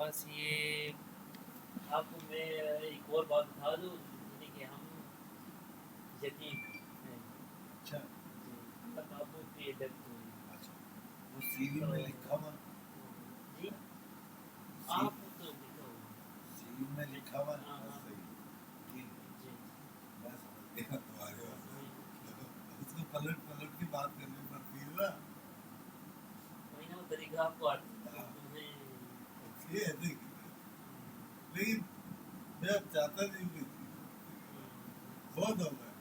پاس یہ آپ کو میں ایک اور بات بتا دوں کہ ہم یتیم ہیں. اچھا جی ابو کی ڈیتھ ہوئی. اچھا وہ سی وی میں لکھا ہوا جی آپ تو لکھا ہوا سی وی میں لکھا ہوا جی میں سمجھ گیا تمہارے اس کو پلٹ پلٹ کی بات کرنی پڑتی ہے نا وہی نا وہ طریقہ آپ کو لیکن میں اب چاہتا نہیں کہ بہت ہو گیا.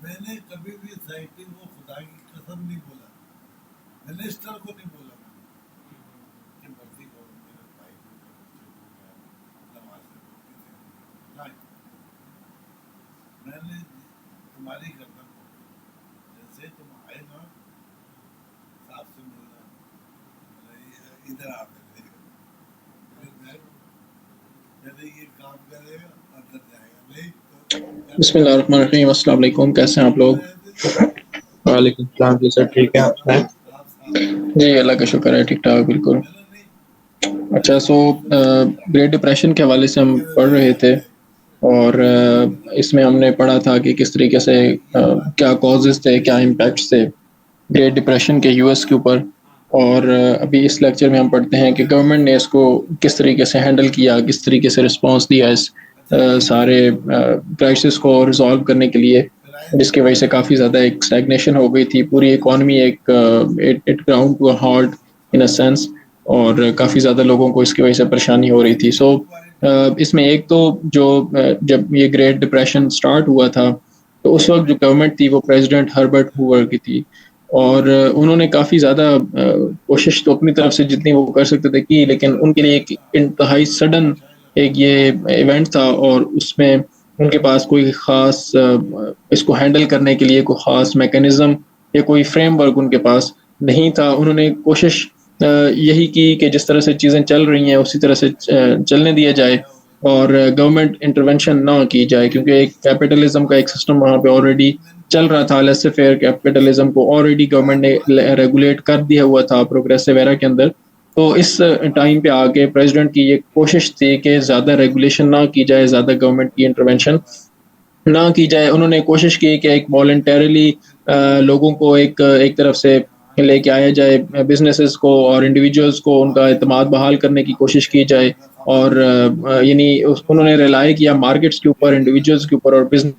میں نے کبھی بھی سائٹنگ کو خدا کی قسم نہیں بولا, منسٹر کو نہیں بولا کہ مرضی کرو میرے بھائی کو نماز نہیں, میں نے تمہاری گردن کو جیسے تم آئے نا صاحب سے ملنا ادھر آ یہ کام کرے گا اندر جائے گا نہیں. بسم اللہ الرحمن الرحیم. السلام علیکم, کیسے ہیں آپ لوگ؟ وعلیکم السلام جی سر, ٹھیک ہے آپ ہیں؟ جی اللہ کا شکر ہے, ٹھیک ٹھاک بالکل. اچھا, سو گریٹ ڈپریشن کے حوالے سے ہم پڑھ رہے تھے اور اس میں ہم نے پڑھا تھا کہ کس طریقے سے کیا کازز تھے, کیا امپیکٹس تھے گریٹ ڈپریشن کے یو ایس کے اوپر. اور ابھی اس لیکچر میں ہم پڑھتے ہیں کہ گورنمنٹ نے اس کو کس طریقے سے ہینڈل کیا, کس طریقے سے رسپانس دیا اس سارے کرائسس کو ریزالو کرنے کے لیے, جس کی وجہ سے کافی زیادہ ایک اسٹیگنیشن ہو گئی تھی, پوری اکانومی ایک it ground to hard in a sense, اور کافی زیادہ لوگوں کو اس کی وجہ سے پریشانی ہو رہی تھی. سو اس میں ایک تو جو جب یہ گریٹ ڈپریشن سٹارٹ ہوا تھا تو اس وقت جو گورنمنٹ تھی وہ پریزیڈنٹ ہربرٹ ہوور کی تھی, اور انہوں نے کافی زیادہ کوشش تو اپنی طرف سے جتنی وہ کر سکتے تھے کی, لیکن ان کے لیے ایک انتہائی سڈن ایک یہ ایونٹ تھا, اور اس میں ان کے پاس کوئی خاص اس کو ہینڈل کرنے کے لیے کوئی خاص میکینزم یا کوئی فریم ورک ان کے پاس نہیں تھا. انہوں نے کوشش یہی کی کہ جس طرح سے چیزیں چل رہی ہیں اسی طرح سے چلنے دیا جائے اور گورنمنٹ انٹروینشن نہ کی جائے, کیونکہ ایک کیپٹلزم کا ایک سسٹم وہاں پہ آلریڈی چل رہا تھا. لیسے فیئر کیپٹلزم کو آلریڈی گورنمنٹ نے ریگولیٹ کر دیا ہوا تھا پروگریسو ایرا کے اندر. تو اس ٹائم پہ آ کے پریزیڈنٹ کی یہ کوشش تھی کہ زیادہ ریگولیشن نہ کی جائے, زیادہ گورنمنٹ کی انٹروینشن نہ کی جائے. انہوں نے کوشش کی کہ ایک والنٹیرلی لوگوں کو ایک طرف سے لے کے آیا جائے, بزنسز کو اور انڈیویجولس کو ان کا اعتماد بحال کرنے کی کوشش کی جائے, اور یعنی انہوں نے ریلائی کیا مارکیٹس کے اوپر, انڈیویجولس کے اوپر اور بزنس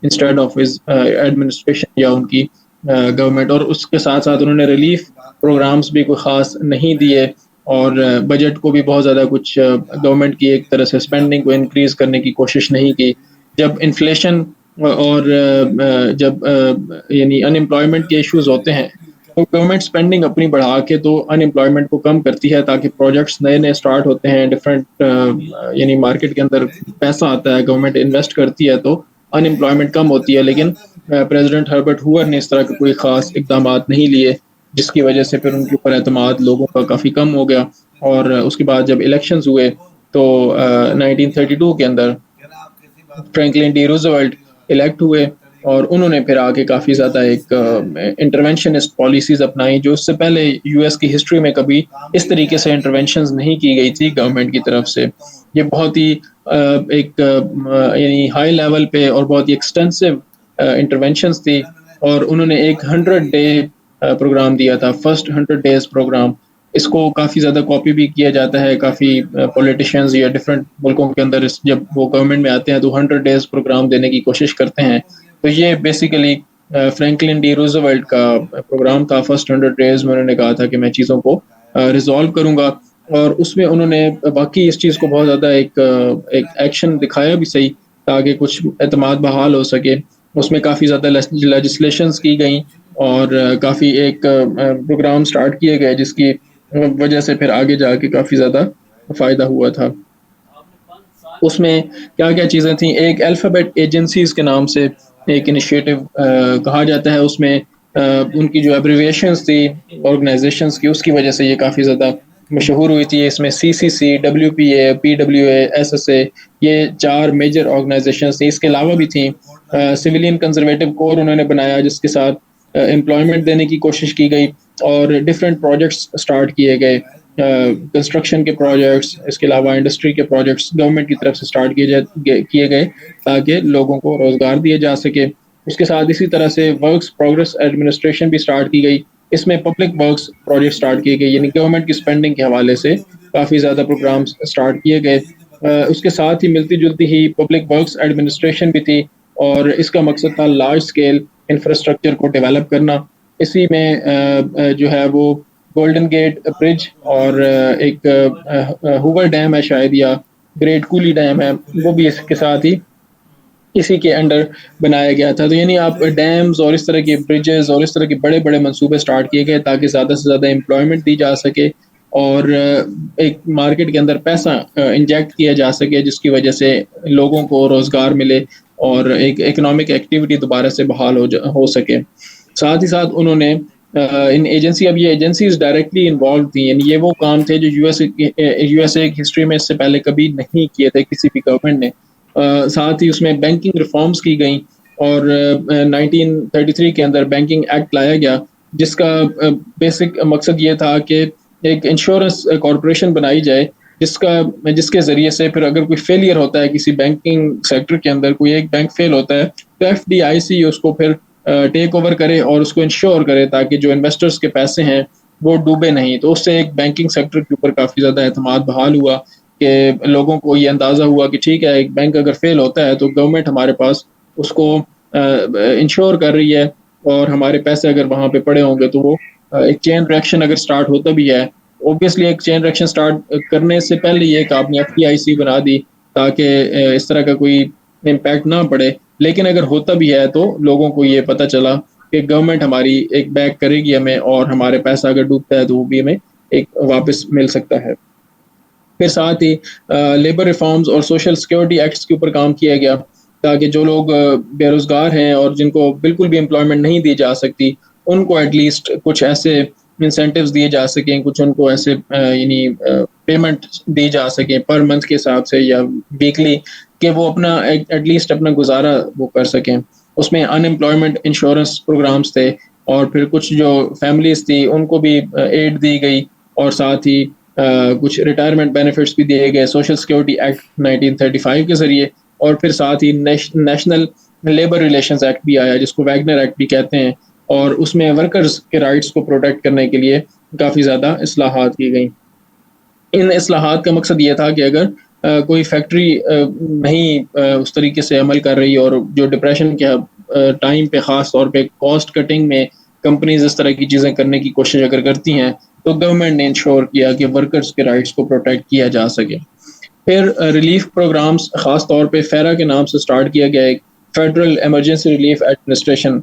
انسٹیڈ آف ایڈمنسٹریشن یا ان کی گورنمنٹ. اور اس کے ساتھ ساتھ انہوں نے ریلیف پروگرامز بھی کوئی خاص نہیں دیے, اور بجٹ کو بھی بہت زیادہ کچھ گورنمنٹ کی ایک طرح سے اسپینڈنگ کو انکریز کرنے کی کوشش نہیں کی. جب انفلیشن اور جب یعنی ان امپلائمنٹ کے ایشوز ہوتے ہیں تو گورنمنٹ اسپینڈنگ اپنی بڑھا کے تو ان امپلائمنٹ کو کم کرتی ہے, تاکہ پروجیکٹس نئے نئے اسٹارٹ ہوتے ہیں ڈفرینٹ یعنی مارکیٹ کے اندر پیسہ آتا ہے, گورنمنٹ انویسٹ کرتی ہے تو ان امپلائمنٹ کم ہوتی ہے. لیکن پریزیڈنٹ ہربرٹ ہوور نے اس طرح کے کوئی خاص اقدامات نہیں لیے, جس کی وجہ سے پھر ان کے اوپر اعتماد لوگوں کا کافی کم ہو گیا. اور اس کے بعد جب الیکشنز ہوئے تو 1932 کے اندر فرینکلن ڈی روزویلٹ الیکٹ ہوئے, اور انہوں نے پھر آگے کافی زیادہ ایک انٹرونشنسٹ پالیسیز اپنائی, جو اس سے پہلے یو ایس کی ہسٹری میں کبھی اس طریقے سے انٹرونشنز نہیں کی گئی تھی گورنمنٹ کی طرف سے. یہ بہت ہی ایک یعنی ہائی لیول پہ اور بہت ہی ایکسٹینسو انٹرونشنز تھی, اور انہوں نے ایک 100 ڈے پروگرام دیا تھا, فرسٹ 100 ڈیز پروگرام. اس کو کافی زیادہ کاپی بھی کیا جاتا ہے, کافی پولیٹیشینز یا ڈفرینٹ ملکوں کے اندر جب وہ گورنمنٹ میں آتے ہیں تو 100 ڈیز پروگرام دینے کی کوشش کرتے ہیں. تو یہ بیسیکلی فرینکلن ڈی روزویلٹ کا پروگرام تھا. فرسٹ 100 ڈیز میں انہوں نے کہا تھا کہ میں چیزوں کو ریزالو کروں گا, اور اس میں انہوں نے باقی اس چیز کو بہت زیادہ ایک ایکشن دکھایا بھی صحیح, تاکہ کچھ اعتماد بحال ہو سکے. اس میں کافی زیادہ لیجسلیشنز کی گئیں اور کافی ایک پروگرام سٹارٹ کیے گئے, جس کی وجہ سے پھر آگے جا کے کافی زیادہ فائدہ ہوا تھا. اس میں کیا کیا چیزیں تھیں, ایک الفابیٹ ایجنسیز کے نام سے ایک انیشیٹو کہا جاتا ہے. اس میں ان کی جو ایبریویشنز تھی آرگنائزیشنز کی, اس کی وجہ سے یہ کافی زیادہ مشہور ہوئی تھی. اس میں CCC, WPA, PWA, SSA, یہ 4 میجر آرگنائزیشنز تھیں. اس کے علاوہ بھی تھیں سویلین کنزرویٹو کور انہوں نے بنایا, جس کے ساتھ امپلائمنٹ دینے کی کوشش کی گئی. اور ڈفرینٹ پروجیکٹس اسٹارٹ کیے گئے, کنسٹرکشن کے پروجیکٹس, اس کے علاوہ انڈسٹری کے پروجیکٹس گورنمنٹ کی طرف سے اسٹارٹ کیے گئے تاکہ لوگوں کو روزگار دیا جا سکے. اس کے ساتھ اسی طرح سے ورکس پروگرس ایڈمنسٹریشن بھی اسٹارٹ کی گئی. اس میں پبلک ورکس پروجیکٹ اسٹارٹ کیے گئے, یعنی گورنمنٹ کی اسپینڈنگ کے حوالے سے کافی زیادہ پروگرامس اسٹارٹ کیے گئے. اس کے ساتھ ہی ملتی جلتی ہی پبلک ورکس ایڈمنسٹریشن بھی تھی, اور اس کا مقصد تھا لارج اسکیل انفراسٹرکچر کو ڈیولپ کرنا. اسی میں جو ہے وہ گولڈن گیٹ برج اور ایک ہوور ڈیم ہے شاید, یا گریٹ کولی ڈیم ہے, وہ بھی اس کے ساتھ ہی اسی کے انڈر بنایا گیا تھا. تو یعنی آپ ڈیمز اور اس طرح کے برجز اور اس طرح کے بڑے بڑے منصوبے اسٹارٹ کیے گئے تاکہ زیادہ سے زیادہ امپلائمنٹ دی جا سکے اور ایک مارکیٹ کے اندر پیسہ انجیکٹ کیا جا سکے, جس کی وجہ سے لوگوں کو روزگار ملے اور ایک اکنامک ایکٹیویٹی دوبارہ سے بحال ہو سکے. ساتھ ہی ساتھ انہوں نے ان ایجنسی, اب یہ ایجنسیز ڈائریکٹلی انوالو تھیں, یعنی یہ وہ کام تھے جو یو ایس اے کی ہسٹری میں اس سے پہلے کبھی نہیں کیے تھے کسی بھی گورنمنٹ نے. ساتھ ہی اس میں بینکنگ ریفارمز کی گئیں, اور 1933 کے اندر بینکنگ ایکٹ لایا گیا, جس کا بیسک مقصد یہ تھا کہ ایک انشورنس کارپوریشن بنائی جائے جس کے ذریعے سے پھر اگر کوئی فیلئر ہوتا ہے کسی بینکنگ سیکٹر کے اندر, کوئی ایک بینک فیل ہوتا ہے, تو ایف ڈی آئی سی اس کو پھر ٹیک اوور کرے اور اس کو انشور کرے تاکہ جو انویسٹرز کے پیسے ہیں وہ ڈوبے نہیں. تو اس سے ایک بینکنگ سیکٹر کے اوپر کافی زیادہ اعتماد بحال ہوا کہ لوگوں کو یہ اندازہ ہوا کہ ٹھیک ہے, ایک بینک اگر فیل ہوتا ہے تو گورنمنٹ ہمارے پاس اس کو انشور کر رہی ہے, اور ہمارے پیسے اگر وہاں پہ پڑے ہوں گے تو وہ ایک چین ریئیکشن اگر سٹارٹ ہوتا بھی ہے, اوبیسلی ایک چین ریئیکشن سٹارٹ کرنے سے پہلے یہ کہ آپ نے ایف ٹی آئی سی بنا دی تاکہ اس طرح کا کوئی امپیکٹ نہ پڑے, لیکن اگر ہوتا بھی ہے تو لوگوں کو یہ پتہ چلا کہ گورنمنٹ ہماری ایک بیک کرے گی ہمیں, اور ہمارے پیسہ اگر ڈوبتا ہے تو وہ بھی ہمیں ایک واپس مل سکتا ہے. پھر ساتھ ہی لیبر ریفارمز اور سوشل سیکورٹی ایکٹس کے اوپر کام کیا گیا تاکہ جو لوگ بے روزگار ہیں اور جن کو بالکل بھی امپلائمنٹ نہیں دی جا سکتی, ان کو ایٹ لیسٹ کچھ ایسے انسینٹیوز دیے جا سکیں, کچھ ان کو ایسے یعنی پیمنٹ دی جا سکیں پر منتھ کے حساب سے یا ویکلی, کہ وہ اپنا ایٹ لیسٹ اپنا گزارا وہ کر سکیں. اس میں ان امپلائمنٹ انشورنس پروگرامز تھے, اور پھر کچھ جو فیملیز تھی ان کو بھی ایڈ دی گئی, اور ساتھ ہی کچھ ریٹائرمنٹ بینیفٹس بھی دیے گئے سوشل سیکورٹی ایکٹ 1935 کے ذریعے. اور پھر ساتھ ہی نیشنل لیبر ریلیشنز ایکٹ بھی آیا, جس کو ویگنر ایکٹ بھی کہتے ہیں, اور اس میں ورکرز کے رائٹس کو پروٹیکٹ کرنے کے لیے کافی زیادہ اصلاحات کی گئیں. ان اصلاحات کا مقصد یہ تھا کہ اگر کوئی فیکٹری نہیں اس طریقے سے عمل کر رہی, اور جو ڈپریشن کے ٹائم پہ خاص طور پہ کاسٹ کٹنگ میں کمپنیز اس طرح کی چیزیں کرنے کی کوشش اگر کرتی ہیں, تو گورنمنٹ نے انشور کیا کہ ورکرز کے رائٹس کو پروٹیکٹ کیا جا سکے. پھر ریلیف پروگرامز خاص طور پہ فیرا کے نام سے سٹارٹ کیا گیا, ایک فیڈرل ایمرجنسی ریلیف ایڈمنسٹریشن.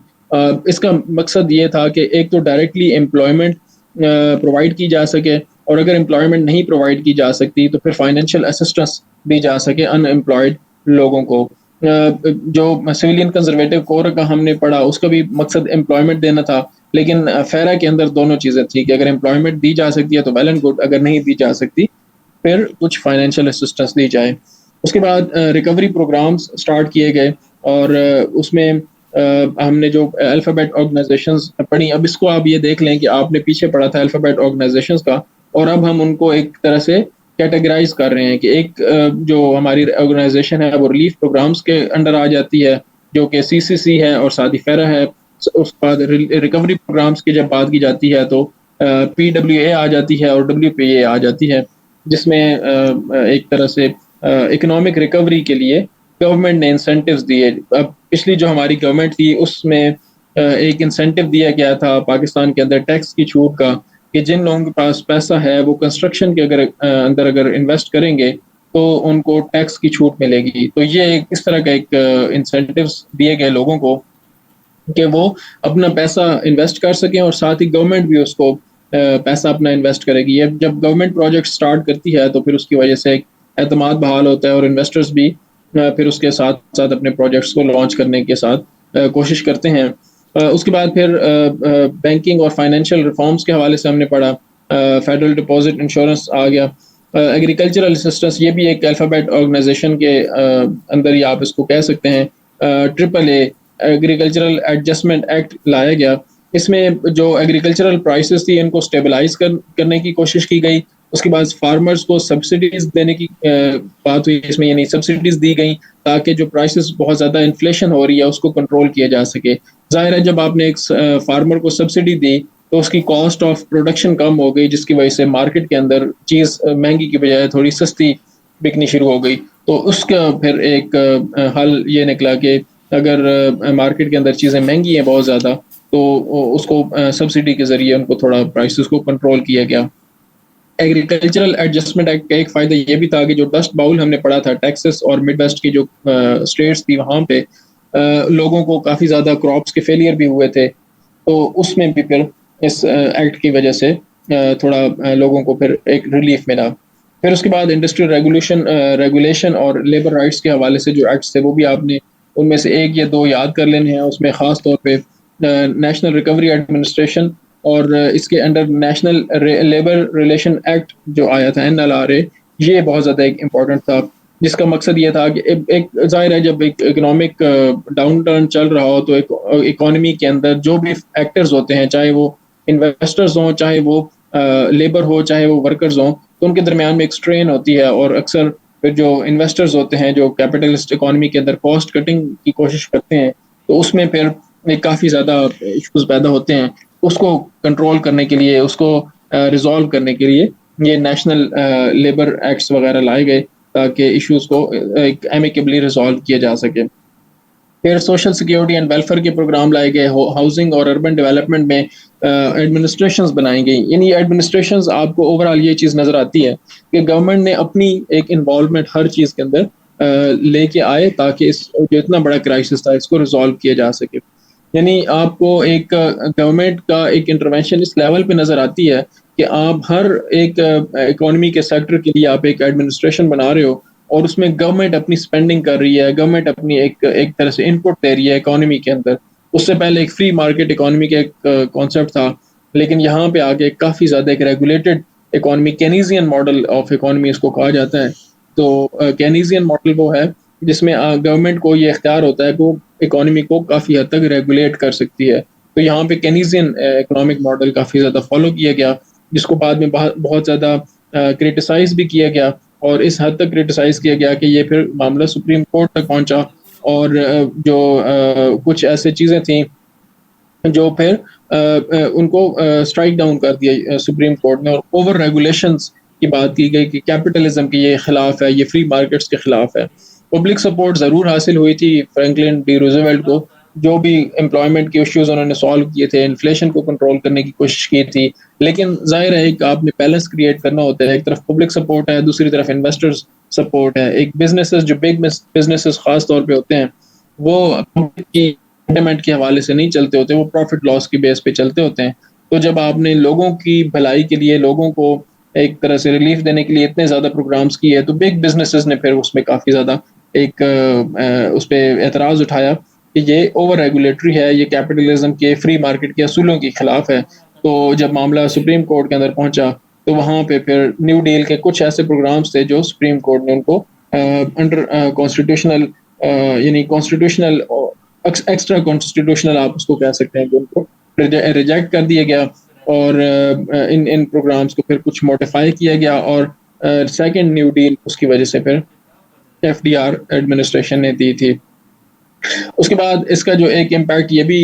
اس کا مقصد یہ تھا کہ ایک تو ڈائریکٹلی امپلائمنٹ پرووائڈ کی جا سکے, اور اگر امپلائمنٹ نہیں پرووائڈ کی جا سکتی تو پھر فائنینشیل اسسٹنس دی جا سکے ان امپلائڈ لوگوں کو. جو سویلین کنزرویٹو کور کا ہم نے پڑھا, اس کا بھی مقصد امپلائمنٹ دینا تھا, لیکن فیرا کے اندر دونوں چیزیں تھیں کہ اگر امپلائمنٹ دی جا سکتی ہے تو ویل اینڈ گڈ, اگر نہیں دی جا سکتی پھر کچھ فائنینشیل اسسٹنس دی جائے. اس کے بعد ریکوری پروگرامز سٹارٹ کیے گئے, اور اس میں ہم نے جو الفابیٹ آرگنائزیشنز پڑھی, اب اس کو آپ یہ دیکھ لیں کہ آپ نے پیچھے پڑھا تھا الفابیٹ آرگنائزیشنز کا, اور اب ہم ان کو ایک طرح سے کیٹیگرائز کر رہے ہیں کہ ایک جو ہماری آرگنائزیشن ہے وہ ریلیف پروگرامز کے انڈر آ جاتی ہے, جو کہ سی سی سی ہے اور ساتھ ہی فیرا ہے. اس کے بعد ریکوری پروگرامز کی جب بات کی جاتی ہے تو پی ڈبلیو اے آ جاتی ہے اور ڈبلیو پی اے آ جاتی ہے, جس میں ایک طرح سے اکنامک ریکوری کے لیے گورنمنٹ نے انسینٹیوز دیے. اب پچھلی جو ہماری گورنمنٹ تھی اس میں ایک انسینٹیو دیا گیا تھا پاکستان کے اندر ٹیکس کی چھوٹ کا, کہ جن لوگوں کے پاس پیسہ ہے وہ کنسٹرکشن کے اندر اگر انویسٹ کریں گے تو ان کو ٹیکس کی چھوٹ ملے گی. تو یہ اس طرح کا ایک انسینٹیوز دیے گئے لوگوں کو کہ وہ اپنا پیسہ انویسٹ کر سکیں, اور ساتھ ہی گورنمنٹ بھی اس کو پیسہ اپنا انویسٹ کرے گی. جب گورنمنٹ پروجیکٹ سٹارٹ کرتی ہے تو پھر اس کی وجہ سے ایک اعتماد بحال ہوتا ہے, اور انویسٹرز بھی پھر اس کے ساتھ ساتھ اپنے پروجیکٹس کو لانچ کرنے کے ساتھ کوشش کرتے ہیں. اس کے بعد پھر بینکنگ اور فائنینشیل ریفارمز کے حوالے سے ہم نے پڑھا, فیڈرل ڈپازٹ انشورنس آ گیا. ایگریکلچرل اسسٹنس, یہ بھی ایک الفابیٹ آرگنائزیشن کے اندر ہی آپ اس کو کہہ سکتے ہیں. ٹرپل اے ایگریکلچرل ایڈجسٹمنٹ ایکٹ لایا گیا, اس میں جو ایگریکلچرل پرائسز تھی ان کو اسٹیبلائز کرنے کی کوشش کی گئی. اس کے بعد فارمرز کو سبسڈیز دینے کی بات ہوئی اس میں, یعنی سبسڈیز دی گئیں تاکہ جو پرائسز بہت زیادہ انفلیشن ہو رہی ہے اس کو کنٹرول کیا جا سکے. ظاہر ہے جب آپ نے ایک فارمر کو سبسڈی دی تو اس کی کاسٹ آف پروڈکشن کم ہو گئی, جس کی وجہ سے مارکیٹ کے اندر چیز مہنگی کی بجائے تھوڑی سستی بکنی شروع ہو گئی. تو اس کا پھر ایک حل یہ نکلا کہ اگر مارکیٹ کے اندر چیزیں مہنگی ہیں بہت زیادہ تو اس کو سبسڈی کے ذریعے ان کو تھوڑا پرائسز کو کنٹرول کیا گیا. ایگریکلچرل ایڈجسٹمنٹ ایکٹ کا ایک فائدہ یہ بھی تھا کہ جو ڈسٹ باؤل ہم نے پڑھا تھا ٹیکسس اور مڈ ویسٹ کی جو اسٹیٹس تھی وہاں پہ لوگوں کو کافی زیادہ کراپس کے فیلئر بھی ہوئے تھے, تو اس میں بھی پھر اس ایکٹ کی وجہ سے تھوڑا لوگوں کو پھر ایک ریلیف ملا. پھر اس کے بعد انڈسٹریل ریگولیشن اور لیبر رائٹس کے حوالے سے جو ایکٹس تھے وہ بھی آپ نے ان میں سے ایک یا دو یاد کر لینے ہیں. اس میں خاص طور پہ نیشنل ریکوری ایڈمنسٹریشن اور اس کے under national labour relation act جو آیا تھا NLRA, یہ بہت زیادہ ایک امپورٹنٹ تھا, جس کا مقصد یہ تھا کہ ایک ظاہر ہے جب ایک اکنامک ڈاؤن ٹرن چل رہا ہو تو ایک اکانومی کے اندر جو بھی ایکٹرز ہوتے ہیں, چاہے وہ انویسٹرز ہوں, چاہے وہ لیبر ہو, چاہے وہ ورکرز ہوں, تو ان کے درمیان میں ایک اسٹرین ہوتی ہے. اور اکثر پھر جو انویسٹرز ہوتے ہیں جو کیپٹلسٹ اکانومی کے اندر کاسٹ کٹنگ کی کوشش کرتے ہیں, تو اس میں پھر کافی زیادہ ایشوز پیدا ہوتے ہیں. اس کو کنٹرول کرنے کے لیے, اس کو ریزالو کرنے کے لیے یہ نیشنل لیبر ایکٹس وغیرہ لائے گئے تاکہ ایشوز کو ایک ایمیکیبلی ریزالو کیا جا سکے. پھر سوشل سیکیورٹی اینڈ ویلفیئر کے پروگرام لائے گئے. ہاؤسنگ اور اربن ڈیولپمنٹ میں ایڈمنسٹریشنز بنائی گئی. یعنی ایڈمنسٹریشنز آپ کو اوور آل یہ چیز نظر آتی ہے کہ گورنمنٹ نے اپنی ایک انوالومنٹ ہر چیز کے اندر لے کے آئے تاکہ اس جو اتنا بڑا کرائسس تھا اس کو ریزالو کیا جا سکے. یعنی آپ کو ایک گورنمنٹ کا ایک انٹروینشن اس لیول پہ نظر آتی ہے کہ آپ ہر ایک اکانومی کے سیکٹر کے لیے آپ ایک ایڈمنسٹریشن بنا رہے ہو اور اس میں گورنمنٹ اپنی سپینڈنگ کر رہی ہے, گورنمنٹ اپنی ایک طرح سے ان پٹ دے رہی ہے اکانومی کے اندر. اس سے پہلے ایک فری مارکیٹ اکانومی کا ایک کانسیپٹ تھا, لیکن یہاں پہ آگے کافی زیادہ ایک regulated economy, Keynesian model of economy اس کو کہا جاتا ہے. تو کینیزین ماڈل وہ ہے جس میں گورنمنٹ کو یہ اختیار ہوتا ہے کہ وہ اکانومی کو کافی حد تک ریگولیٹ کر سکتی ہے. تو یہاں پہ کینیزین اکنامک ماڈل کافی زیادہ فالو کیا گیا, جس کو بعد میں بہت زیادہ کرٹیسائز بھی کیا گیا, اور اس حد تک کرٹیسائز کیا گیا کہ یہ پھر معاملہ سپریم کورٹ تک پہنچا, اور جو کچھ ایسے چیزیں تھیں جو پھر ان کو اسٹرائک ڈاؤن کر دیا سپریم کورٹ نے, اور اوور ریگولیشنز کی بات کی گئی کہ کیپٹلزم کے یہ خلاف ہے, یہ فری مارکیٹس کے خلاف ہے. پبلک سپورٹ ضرور حاصل ہوئی تھی فرینکلن ڈی روزویلٹ کو, جو بھی امپلائمنٹ کے ایشوز انہوں نے سالو کیے تھے, انفلیشن کو کنٹرول کرنے کی کوشش کی تھی. لیکن ظاہر ہے کہ آپ نے بیلنس کریٹ کرنا ہوتا ہے, ایک طرف پبلک سپورٹ ہے, دوسری طرف انویسٹرز سپورٹ ہے. ایک بزنسز جو بگ بزنسز خاص طور پہ ہوتے ہیں وہ کی سینٹیمنٹ کے حوالے سے نہیں چلتے ہوتے, وہ پروفٹ لاس کی بیس پہ چلتے ہوتے ہیں. تو جب آپ نے لوگوں کی بھلائی کے لیے, لوگوں کو ایک طرح سے ریلیف دینے کے لیے اتنے زیادہ پروگرامز کیے, تو بگ بزنسز نے پھر اس میں کافی زیادہ ایک اس پہ اعتراض اٹھایا کہ یہ اوور ریگولیٹری ہے, یہ کیپٹلزم کے فری مارکیٹ کے اصولوں کے خلاف ہے. تو جب معاملہ سپریم کورٹ کے اندر پہنچا تو وہاں پہ پھر نیو ڈیل کے کچھ ایسے پروگرامز تھے جو سپریم کورٹ نے ان کو انڈر کانسٹیٹیوشنل, یعنی کانسٹیٹیوشنل ایکسٹرا کانسٹیٹیوشنل آپ اس کو کہہ سکتے ہیں, کہ ان کو ریجیکٹ کر دیا گیا, اور ان پروگرامز کو پھر کچھ موڈیفائی کیا گیا, اور سیکنڈ نیو ڈیل اس کی وجہ سے پھر FDR ایڈمنسٹریشن نے دی تھی. اس کے بعد اس کا جو ایک امپیکٹ یہ بھی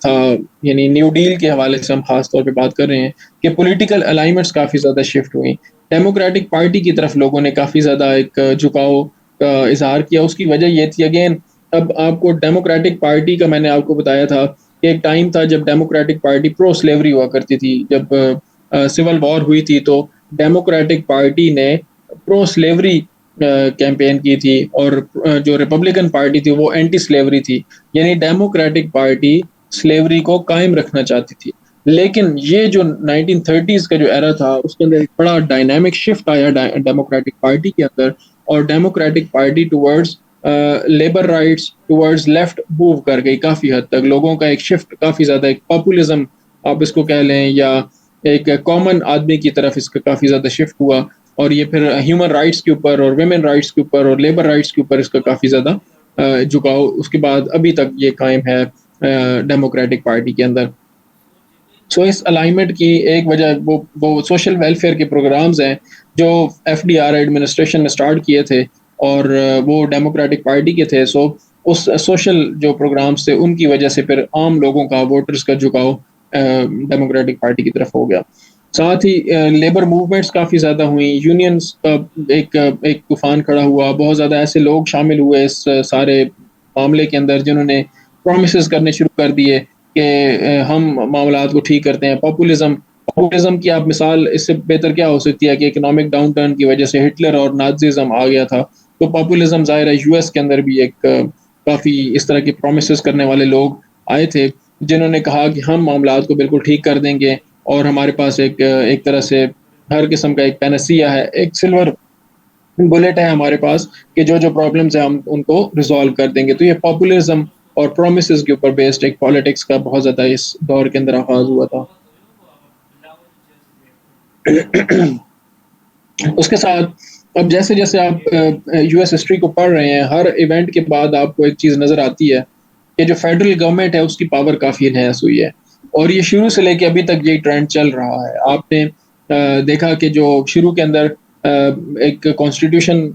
تھا, یعنی نیو ڈیل کے حوالے سے ہم خاص طور پہ بات کر رہے ہیں کہ پولیٹیکل الائنمنٹس کافی زیادہ شفٹ ہوئیں. ڈیموکریٹک پارٹی کی طرف لوگوں نے کافی زیادہ ایک جھکاؤ کا اظہار کیا. اس کی وجہ یہ تھی, اگین اب آپ کو ڈیموکریٹک پارٹی کا میں نے آپ کو بتایا تھا کہ ایک ٹائم تھا جب ڈیموکریٹک پارٹی پرو سلیوری ہوا کرتی تھی. جب سول وار ہوئی تھی تو ڈیموکریٹک پارٹی نے پرو سلیوری کیمپین کی تھی, اور جو ریپبلکن پارٹی تھی وہ اینٹی سلیوری تھی. یعنی ڈیموکریٹک پارٹی سلیوری کو قائم رکھنا چاہتی تھی. لیکن یہ جو 1930s کا جو ایرا تھا اس کے اندر ایک بڑا ڈائنامک شفٹ آیا ڈیموکریٹک پارٹی کے اندر, اور democratic party towards labour rights towards left move کر گئی کافی حد تک. لوگوں کا ایک شفٹ کافی زیادہ, ایک پاپولزم آپ اس کو کہہ لیں, یا ایک کامن آدمی کی طرف اس کا کافی زیادہ شفٹ ہوا, اور یہ پھر ہیومن رائٹس کے اوپر اور ویمن رائٹس کے اوپر اور لیبر رائٹس کے اوپر اس کا کافی زیادہ جھکاؤ اس کے بعد ابھی تک یہ قائم ہے ڈیموکریٹک پارٹی کے اندر. سو اس الائنمنٹ کی ایک وجہ وہ سوشل ویلفیئر کے پروگرامز ہیں جو ایف ڈی آر ایڈمنسٹریشن نے اسٹارٹ کیے تھے اور وہ ڈیموکریٹک پارٹی کے تھے. سو اس سوشل جو پروگرامز تھے ان کی وجہ سے پھر عام لوگوں کا ووٹرز کا جھکاؤ ڈیموکریٹک پارٹی کی طرف ہو گیا. ساتھ ہی لیبر موومنٹس کافی زیادہ ہوئیں, یونینز کا ایک طوفان کھڑا ہوا, بہت زیادہ ایسے لوگ شامل ہوئے اس سارے معاملے کے اندر جنہوں نے پرومسز کرنے شروع کر دیے کہ ہم معاملات کو ٹھیک کرتے ہیں. پاپولزم کی آپ مثال اس سے بہتر کیا ہو سکتی ہے کہ اکنامک ڈاؤن ٹرن کی وجہ سے ہٹلر اور نازیزم آ گیا تھا. تو پاپولزم ظاہر ہے یو ایس کے اندر بھی ایک کافی اس طرح کی پرومسز کرنے والے لوگ آئے تھے جنہوں نے کہا کہ ہم معاملات کو بالکل ٹھیک کر دیں گے اور ہمارے پاس ایک طرح سے ہر قسم کا ایک پینسیا ہے, ایک سلور بلیٹ ہے ہمارے پاس کہ جو پرابلمز ہیں ہم ان کو ریزالو کر دیں گے. تو یہ پاپولزم اور پرومسز کے اوپر بیسڈ ایک پالیٹکس کا بہت زیادہ اس دور کے اندر آغاز ہوا تھا. اس کے ساتھ اب جیسے جیسے آپ یو ایس ہسٹری کو پڑھ رہے ہیں, ہر ایونٹ کے بعد آپ کو ایک چیز نظر آتی ہے کہ جو فیڈرل گورنمنٹ ہے اس کی پاور کافی انہینس ہوئی ہے, اور یہ شروع سے لے کے ابھی تک یہی ٹرینڈ چل رہا ہے. آپ نے دیکھا کہ جو شروع کے اندر ایک کانسٹیٹیوشن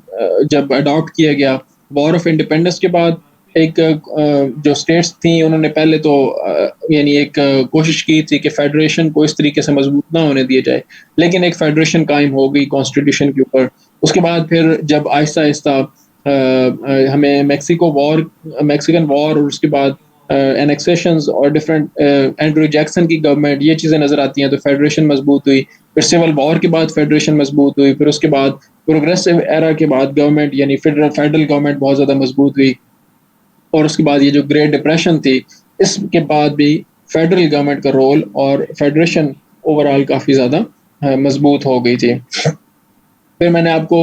جب اڈاپٹ کیا گیا وار آف انڈیپینڈنس کے بعد, ایک جو اسٹیٹس تھیں انہوں نے پہلے تو یعنی ایک کوشش کی تھی کہ فیڈریشن کو اس طریقے سے مضبوط نہ ہونے دیا جائے, لیکن ایک فیڈریشن قائم ہو گئی کانسٹیٹیوشن کے اوپر. اس کے بعد پھر جب آہستہ آہستہ ہمیں میکسیکن وار اور اس کے بعد اینیکسیشنز اور ڈفرینٹ اینڈریو جیکسن کی گورنمنٹ, یہ چیزیں نظر آتی ہیں, تو فیڈریشن مضبوط ہوئی. پھر سول وار کے بعد فیڈریشن مضبوط ہوئی. پھر اس کے بعد پروگریسو ایرا کے بعد گورنمنٹ یعنی فیڈرل گورنمنٹ بہت زیادہ مضبوط ہوئی. اور اس کے بعد یہ جو گریٹ ڈپریشن تھی اس کے بعد بھی فیڈرل گورنمنٹ کا رول اور فیڈریشن اوور آل کافی زیادہ مضبوط ہو گئی تھی. پھر میں نے آپ کو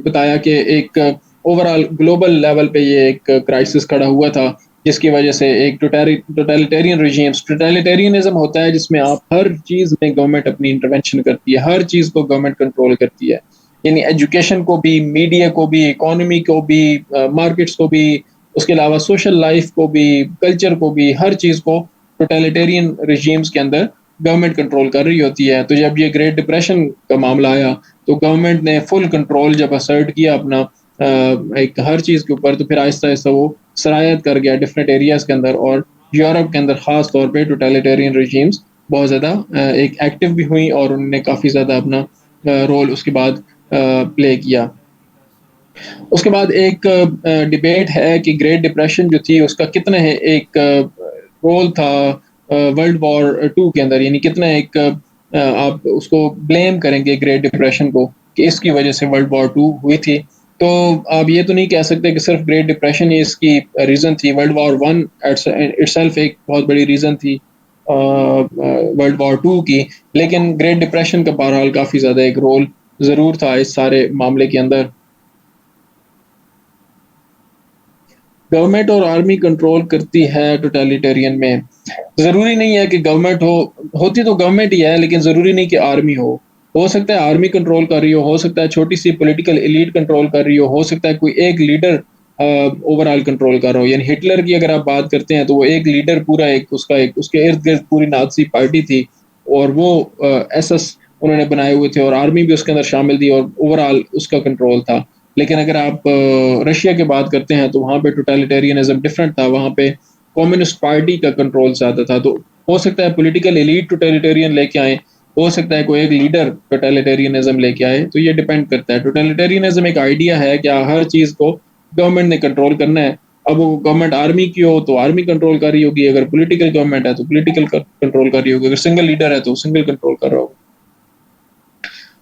بتایا کہ ایک اوور آل گلوبل لیول پہ یہ ایک کرائسس کھڑا ہوا تھا جس کی وجہ سے ایک ٹوٹیلیٹیرین ریجیمز, ٹوٹیلیٹیرینزم ہوتا ہے جس میں آپ ہر چیز میں گورنمنٹ اپنی انٹروینشن کرتی ہے, ہر چیز کو گورنمنٹ کنٹرول کرتی ہے, یعنی ایجوکیشن کو بھی, میڈیا کو بھی, اکانومی کو بھی, مارکیٹس کو بھی, اس کے علاوہ سوشل لائف کو بھی, کلچر کو بھی, ہر چیز کو ٹوٹیلیٹیرین ریجیمز کے اندر گورنمنٹ کنٹرول کر رہی ہوتی ہے. تو جب یہ گریٹ ڈپریشن کا معاملہ آیا تو گورنمنٹ نے فل کنٹرول جب اسرٹ کیا اپنا ایک ہر چیز کے اوپر, تو پھر آہستہ آہستہ وہ سرایت کر گیا ڈفرینٹ ایریاز کے اندر, اور یورپ کے اندر خاص طور پہ ٹوٹیلیٹیرین ریجیمز بہت زیادہ ایک ایکٹیو بھی ہوئی اور انہوں نے کافی زیادہ اپنا رول اس کے بعد پلے کیا. اس کے بعد ایک ڈبیٹ ہے کہ گریٹ ڈپریشن جو تھی اس کا کتنا ہے ایک رول تھا ورلڈ وار 2 کے اندر, یعنی کتنا ایک آپ اس کو بلیم کریں گے گریٹ ڈپریشن کو کہ اس کی وجہ سے ورلڈ وار 2 ہوئی تھی. تو آپ یہ تو نہیں کہہ سکتے کہ صرف گریٹ ڈپریشن ہی اس کی ریزن تھی. ورلڈ وار 1 اٹسیلف ایک بہت بڑی ریزن تھی ورلڈ وار 2 کی, لیکن گریٹ ڈپریشن کا بہرحال کافی زیادہ ایک رول ضرور تھا اس سارے معاملے کے اندر. گورنمنٹ اور آرمی کنٹرول کرتی ہے ٹوٹیلیٹیرین میں. ضروری نہیں ہے کہ گورنمنٹ ہوتی تو گورنمنٹ ہی ہے, لیکن ضروری نہیں کہ آرمی ہو سکتا ہے آرمی کنٹرول کر رہی ہو سکتا ہے چھوٹی سی پولیٹیکل ایلیٹ کنٹرول کر رہی ہو سکتا ہے کوئی ایک لیڈر اوور آل کنٹرول کر رہا ہو. یعنی ہٹلر کی اگر آپ بات کرتے ہیں تو وہ ایک لیڈر پورا اس کے ارد گرد پوری نازی پارٹی تھی اور وہ ایس ایس انہوں نے بنائے ہوئے تھے اور آرمی بھی اس کے اندر شامل تھی اور اوور آل اس کا کنٹرول تھا. لیکن اگر آپ رشیا کی بات کرتے ہیں تو وہاں پہ ٹوٹیلیٹیرینزم ڈفرینٹ تھا, وہاں پہ کمیونسٹ پارٹی کا کنٹرول زیادہ تھا. تو ہو سکتا ہے پولیٹیکل ایلیٹ ٹوٹیلیٹیرین لے کے آئیں, ہو سکتا ہے کوئی ایک لیڈر ٹوٹیلیٹیرینزم لے کے آئے, تو یہ ڈیپینڈ کرتا ہے. ٹوٹیلیٹیرینزم ایک آئیڈیا ہے کہ ہر چیز کو گورنمنٹ نے کنٹرول کرنا ہے. اب وہ گورنمنٹ آرمی کی ہو تو آرمی کنٹرول کر رہی ہوگی, اگر پولیٹیکل گورنمنٹ ہے تو پولیٹیکل کنٹرول کر رہی ہوگی, اگر سنگل لیڈر ہے تو سنگل کنٹرول کر رہا ہوگا.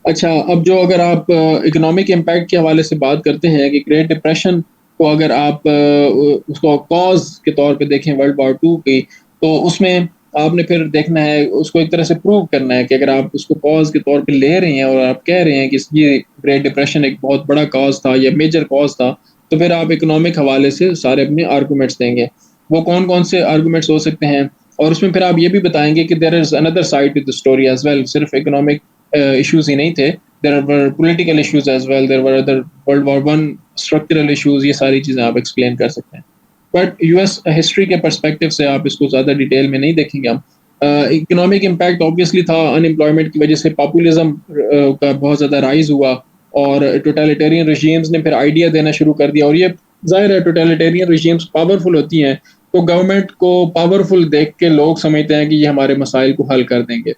اچھا, اب جو اگر آپ اکنامک امپیکٹ کے حوالے سے بات کرتے ہیں کہ گریٹ ڈپریشن کو اگر آپ اس کو کاز کے طور پہ دیکھیں ورلڈ وار 2 کی, تو اس میں آپ نے پھر دیکھنا ہے اس کو ایک طرح سے پروو کرنا ہے کہ اگر آپ اس کو کاز کے طور پہ لے رہے ہیں اور آپ کہہ رہے ہیں کہ یہ گریٹ ڈپریشن ایک بہت بڑا کاز تھا یا میجر کاز تھا, تو پھر آپ اکنامک حوالے سے سارے اپنے آرگومنٹس دیں گے. وہ کون کون سے آرگومنٹس ہو سکتے ہیں, اور اس میں پھر آپ یہ بھی بتائیں گے کہ دیر از اندر side to the story as well, صرف اکنامک ایشوز ہی نہیں تھے, there were political issues as well, there were other World War I structural issues, یہ ساری چیزیں آپ ایکسپلین کر سکتے ہیں. بٹ یو ایس ہسٹری کے پرسپیکٹو سے آپ اس کو زیادہ ڈیٹیل میں نہیں دیکھیں گے ہم, اکنامک امپیکٹ آبویسلی تھا، ان امپلائمنٹ کی وجہ سے پاپولزم کا بہت زیادہ رائز ہوا، اور ٹوٹیلیٹیرین رجیمز نے پھر آئیڈیا دینا شروع کر دیا. اور یہ ظاہر ہے ٹوٹیلیٹیرین رجیمز پاورفل ہوتی ہیں تو گورنمنٹ کو پاورفل دیکھ کے لوگ سمجھتے ہیں کہ یہ ہمارے مسائل کو حل کر دیں گے.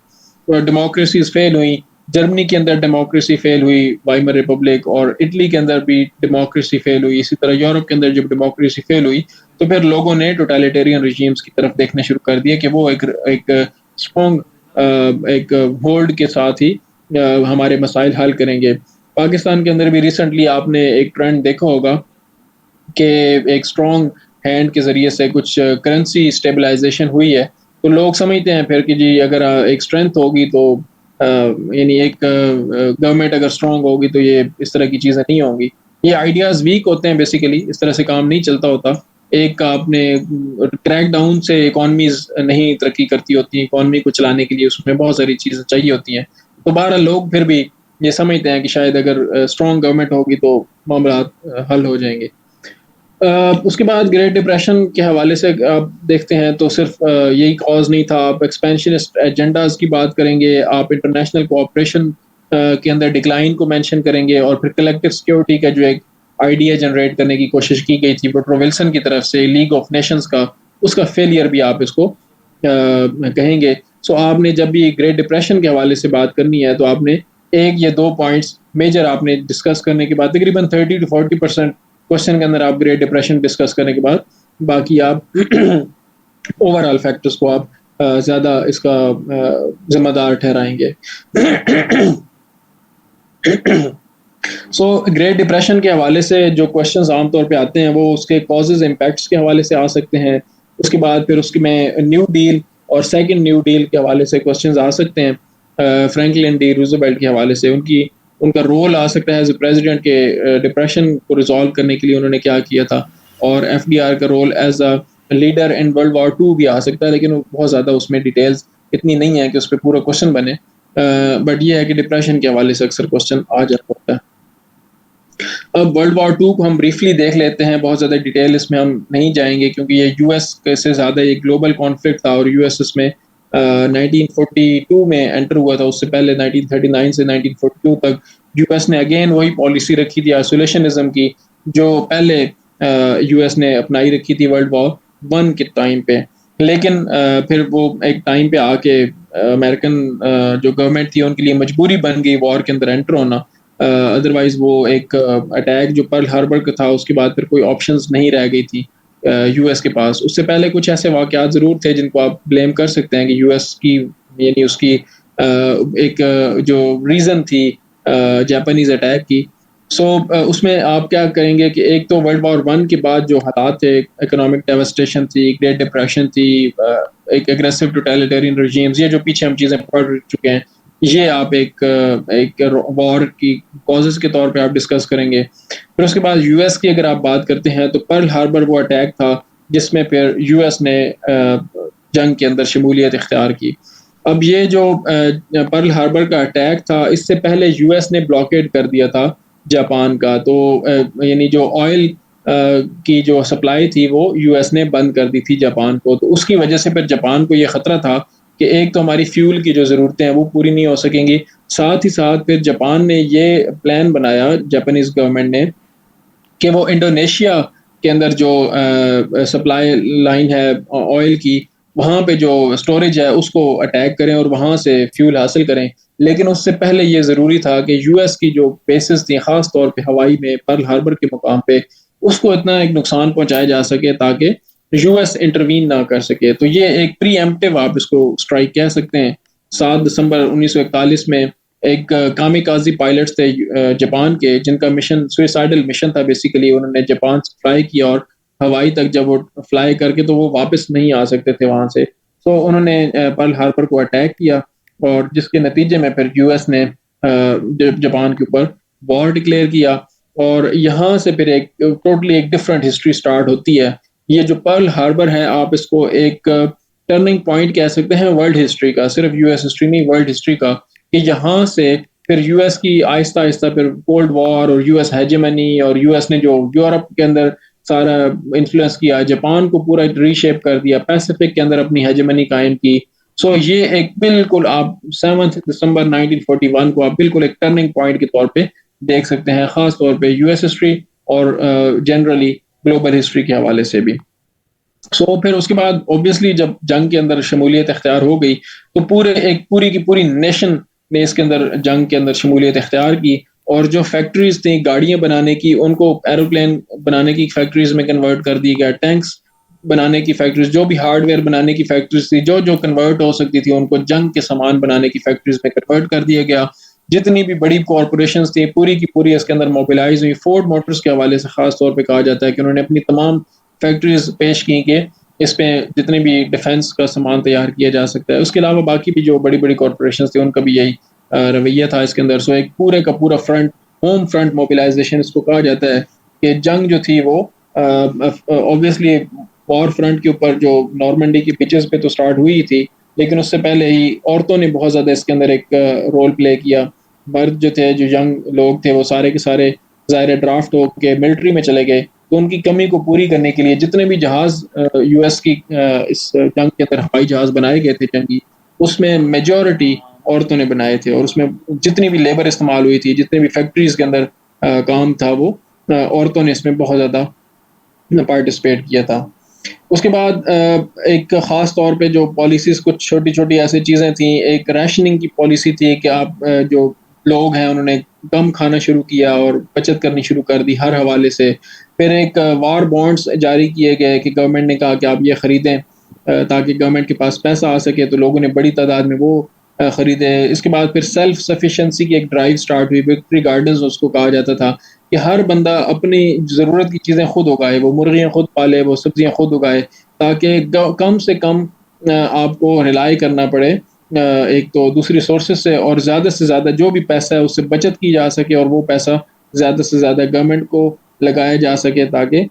ڈیموکریسیز فیل ہوئی، جرمنی کے اندر ڈیموکریسی فیل ہوئی، وائمر ریپبلک، اور اٹلی کے اندر بھی ڈیموکریسی فیل ہوئی. اسی طرح یورپ کے اندر جب ڈیموکریسی فیل ہوئی تو پھر لوگوں نے ٹوٹیلیٹیرین رجیمز کی طرف دیکھنا شروع کر دیا کہ وہ ایک اسٹرانگ ایک ہولڈ کے ساتھ ہی ہمارے مسائل حل کریں گے. پاکستان کے اندر بھی ریسنٹلی آپ نے ایک ٹرینڈ دیکھا ہوگا کہ ایک اسٹرانگ ہینڈ کے ذریعے سے کچھ کرنسی اسٹیبلائزیشن ہوئی ہے. تو لوگ سمجھتے ہیں پھر کہ جی اگر ایک اسٹرینتھ ہوگی تو یعنی ایک گورنمنٹ اگر اسٹرانگ ہوگی تو یہ اس طرح کی چیزیں نہیں ہوں گی. یہ آئیڈیاز ویک ہوتے ہیں بیسیکلی، اس طرح سے کام نہیں چلتا ہوتا. ایک آپ نے کریک ڈاؤن سے اکانمیز نہیں ترقی کرتی ہوتی، اکانمی کو چلانے کے لیے اس میں بہت ساری چیزیں چاہیے ہوتی ہیں. تو بہرحال لوگ پھر بھی یہ سمجھتے ہیں کہ شاید اگر اسٹرانگ گورنمنٹ ہوگی تو معاملات حل ہو جائیں گے. اس کے بعد گریٹ ڈپریشن کے حوالے سے آپ دیکھتے ہیں تو صرف یہی کاز نہیں تھا. آپ ایکسپینشنسٹ ایجنڈاز کی بات کریں گے، آپ انٹرنیشنل کوآپریشن کے اندر ڈکلائن کو مینشن کریں گے، اور پھر کلیکٹیو سیکورٹی کا جو ایک آئیڈیا جنریٹ کرنے کی کوشش کی گئی تھی وڈرو ولسن کی طرف سے لیگ آف نیشنز کا، اس کا فیلئر بھی آپ اس کو کہیں گے. سو آپ نے جب بھی گریٹ ڈپریشن کے حوالے سے بات کرنی ہے تو آپ نے ایک یا دو پوائنٹس میجر آپ نے ڈسکس کرنے کے بعد تقریباً 30 to 40% کوشچن کے اندر آپ گریٹ ڈپریشن ڈسکس کرنے کے بعد باقی آپ اوور آل فیکٹرز کو آپ زیادہ اس کا ذمہ دار ٹھہرائیں گے. سو گریٹ ڈپریشن کے حوالے سے جو کوشچنز عام طور پہ آتے ہیں وہ اس کے کازز امپیکٹس کے حوالے سے آ سکتے ہیں. اس کے بعد پھر اس میں نیو ڈیل اور سیکنڈ نیو ڈیل کے حوالے سے کوشچنز آ سکتے ہیں. فرینکلن ڈی روزویلٹ کے حوالے سے ان کا رول آ سکتا ہے ایز اے پریزیڈنٹ کے ڈپریشن کو ریزالو کرنے کے لیے انہوں نے کیا کیا تھا. اور ایف ڈی آر کا role as a leader in world war 2 بھی آ سکتا ہے، لیکن بہت زیادہ اس میں ڈیٹیلز اتنی نہیں ہے کہ اس پہ پورا کوشچن بنے. بٹ یہ ہے کہ ڈپریشن کے حوالے سے اکثر کوشچن آ جاتا ہوتا ہے. اب ورلڈ وار 2 کو ہم بریفلی دیکھ لیتے ہیں، بہت زیادہ ڈیٹیل اس میں ہم نہیں جائیں گے کیونکہ یہ یو ایس سے زیادہ ایک گلوبل کانفلکٹ تھا، اور یو ایس اس میں 1942 میں انٹر ہوا تھا. اس سے پہلے 1939 سے 1942 تک یو ایس نے اگین وہی پالیسی رکھی تھی آئسولیشنزم کی جو پہلے یو ایس نے اپنائی رکھی تھی ورلڈ وار 1 کے ٹائم پہ. لیکن پھر وہ ایک ٹائم پہ آ کے امریکن جو گورنمنٹ تھی ان کے لیے مجبوری بن گئی وار کے اندر انٹر ہونا. ادروائز وہ ایک اٹیک جو پرل ہاربر کا تھا اس کے بعد پھر کوئی آپشنز نہیں رہ گئی تھی یو ایس کے پاس. اس سے پہلے کچھ ایسے واقعات ضرور تھے جن کو آپ بلیم کر سکتے ہیں کہ یو ایس کی یعنی اس کی ایک جو ریزن تھی جاپانیز اٹیک کی. سو اس میں آپ کیا کریں گے کہ ایک تو ورلڈ وار 1 کے بعد جو حالات تھے، اکنامک ڈیواسٹیشن تھی، گریٹ ڈپریشن تھی، ایک اگریسو ٹوٹیلیٹیرین رجیمز، یہ جو پیچھے ہم چیزیں پڑھ چکے ہیں، یہ آپ ایک وار کی کازز کے طور پہ آپ ڈسکس کریں گے. پھر اس کے بعد یو ایس کی اگر آپ بات کرتے ہیں تو پرل ہاربر وہ اٹیک تھا جس میں پھر یو ایس نے جنگ کے اندر شمولیت اختیار کی. اب یہ جو پرل ہاربر کا اٹیک تھا اس سے پہلے یو ایس نے بلاکیڈ کر دیا تھا جاپان کا، تو یعنی جو آئل کی جو سپلائی تھی وہ یو ایس نے بند کر دی تھی جاپان کو. تو اس کی وجہ سے پھر جاپان کو یہ خطرہ تھا کہ ایک تو ہماری فیول کی جو ضرورتیں ہیں وہ پوری نہیں ہو سکیں گی، ساتھ ہی ساتھ پھر جاپان نے یہ پلان بنایا جاپانیز گورنمنٹ نے کہ وہ انڈونیشیا کے اندر جو سپلائی لائن ہے آئل کی وہاں پہ جو اسٹوریج ہے اس کو اٹیک کریں اور وہاں سے فیول حاصل کریں. لیکن اس سے پہلے یہ ضروری تھا کہ یو ایس کی جو بیسز تھیں خاص طور پہ ہوائی میں پرل ہاربر کے مقام پہ اس کو اتنا ایک نقصان پہنچایا جا سکے تاکہ یو ایس انٹروین نہ کر سکے. تو یہ ایک پری ایمپٹیو آپ اس کو اسٹرائک کہہ سکتے ہیں. 7 دسمبر 1941 میں ایک کامیکازی پائلٹس تھے جاپان کے جن کا مشن سوئسائڈل مشن تھا. بیسیکلی انہوں نے جاپان سے فلائی کیا اور ہوائی تک جب وہ فلائی کر کے تو وہ واپس نہیں آ سکتے تھے وہاں سے. تو انہوں نے پرل ہاربر کو اٹیک کیا اور جس کے نتیجے میں پھر یو ایس نے جاپان کے اوپر وار ڈکلیئر کیا. اور یہاں سے پھر ایک ٹوٹلی ایک ڈفرینٹ ہسٹری سٹارٹ ہوتی ہے. یہ جو پرل ہاربر ہے آپ اس کو ایک ٹرننگ پوائنٹ کہہ سکتے ہیں ورلڈ ہسٹری کا، صرف یو ایس ہسٹری نہیں ورلڈ ہسٹری کا، کہ یہاں سے پھر یو ایس کی آہستہ آہستہ پھر کولڈ وار اور یو ایس ہیجمنی اور یو ایس نے جو یورپ کے اندر سارا انفلوئنس کیا، جاپان کو پورا ری شیپ کر دیا، پیسیفک کے اندر اپنی ہیجمنی قائم کی. سو یہ ایک بالکل آپ 7 دسمبر 1941 کو آپ بالکل ایک ٹرننگ پوائنٹ کے طور پہ دیکھ سکتے ہیں، خاص طور پہ یو ایس ہسٹری اور جنرلی گلوبل ہسٹری کے حوالے سے بھی. سو پھر اس کے بعد اوبیسلی جب جنگ کے اندر شمولیت اختیار ہو گئی تو پوری کی پوری نیشن نے اس کے اندر جنگ کے اندر شمولیت اختیار کی، اور جو فیکٹریز تھیں گاڑیاں بنانے کی ان کو ایروپلین بنانے کی فیکٹریز میں کنورٹ کر دی گیا، ٹینکس بنانے کی فیکٹریز، جو بھی ہارڈ ویئر بنانے کی فیکٹریز تھی جو کنورٹ ہو سکتی تھی ان کو جنگ کے سامان بنانے کی فیکٹریز میں کنورٹ کر دیا گیا. جتنی بھی بڑی کارپوریشنز تھیں پوری کی پوری اس کے اندر موبلائز ہوئی. فورڈ موٹرز کے حوالے سے خاص طور پہ کہا جاتا ہے کہ انہوں نے اپنی تمام فیکٹریز پیش کی کہ اس پہ جتنے بھی ڈیفینس کا سامان تیار کیا جا سکتا ہے. اس کے علاوہ باقی بھی جو بڑی بڑی کارپوریشنز تھیں ان کا بھی یہی رویہ تھا اس کے اندر. سو ایک پورے کا پورا فرنٹ، ہوم فرنٹ موبلائزیشن اس کو کہا جاتا ہے کہ جنگ جو تھی وہ اوبویسلی وار فرنٹ کے اوپر جو نارمنڈی کی پچز پہ تو سٹارٹ ہوئی تھی، لیکن اس سے پہلے ہی عورتوں نے بہت زیادہ اس کے اندر ایک رول پلے کیا. مرد جو تھے، جو ینگ لوگ تھے، وہ سارے کے سارے ظاہر ڈرافٹ ہو کے ملٹری میں چلے گئے. تو ان کی کمی کو پوری کرنے کے لیے جتنے بھی جہاز یو ایس کی اس جنگ کے اندر ہوائی جہاز بنائے گئے تھے جنگی، اس میں میجورٹی عورتوں نے بنائے تھے، اور اس میں جتنی بھی لیبر استعمال ہوئی تھی، جتنے بھی فیکٹریز کے اندر کام تھا، وہ عورتوں نے اس میں بہت زیادہ پارٹیسپیٹ کیا تھا. اس کے بعد ایک خاص طور پہ جو پالیسیز، کچھ چھوٹی چھوٹی ایسی چیزیں تھیں. ایک ریشننگ کی پالیسی تھی کہ آپ جو لوگ ہیں انہوں نے کم کھانا شروع کیا اور بچت کرنی شروع کر دی ہر حوالے سے. پھر ایک وار بانڈس جاری کیے گئے کہ گورنمنٹ نے کہا کہ آپ یہ خریدیں تاکہ گورنمنٹ کے پاس پیسہ آ سکے، تو لوگوں نے بڑی تعداد میں وہ خریدے. اس کے بعد پھر سیلف سفیشینسی کی ایک ڈرائیو سٹارٹ ہوئی. وکٹری گارڈنز اس کو کہا جاتا تھا کہ ہر بندہ اپنی ضرورت کی چیزیں خود اگائے، وہ مرغیاں خود پالے، وہ سبزیاں خود اگائے، تاکہ کم سے کم آپ کو ریلائی کرنا پڑے ایک تو دوسری سورسز سے، اور زیادہ سے زیادہ جو بھی پیسہ ہے اس سے بچت کی جا سکے، اور وہ پیسہ زیادہ سے زیادہ گورنمنٹ کو لگایا جا سکے تاکہ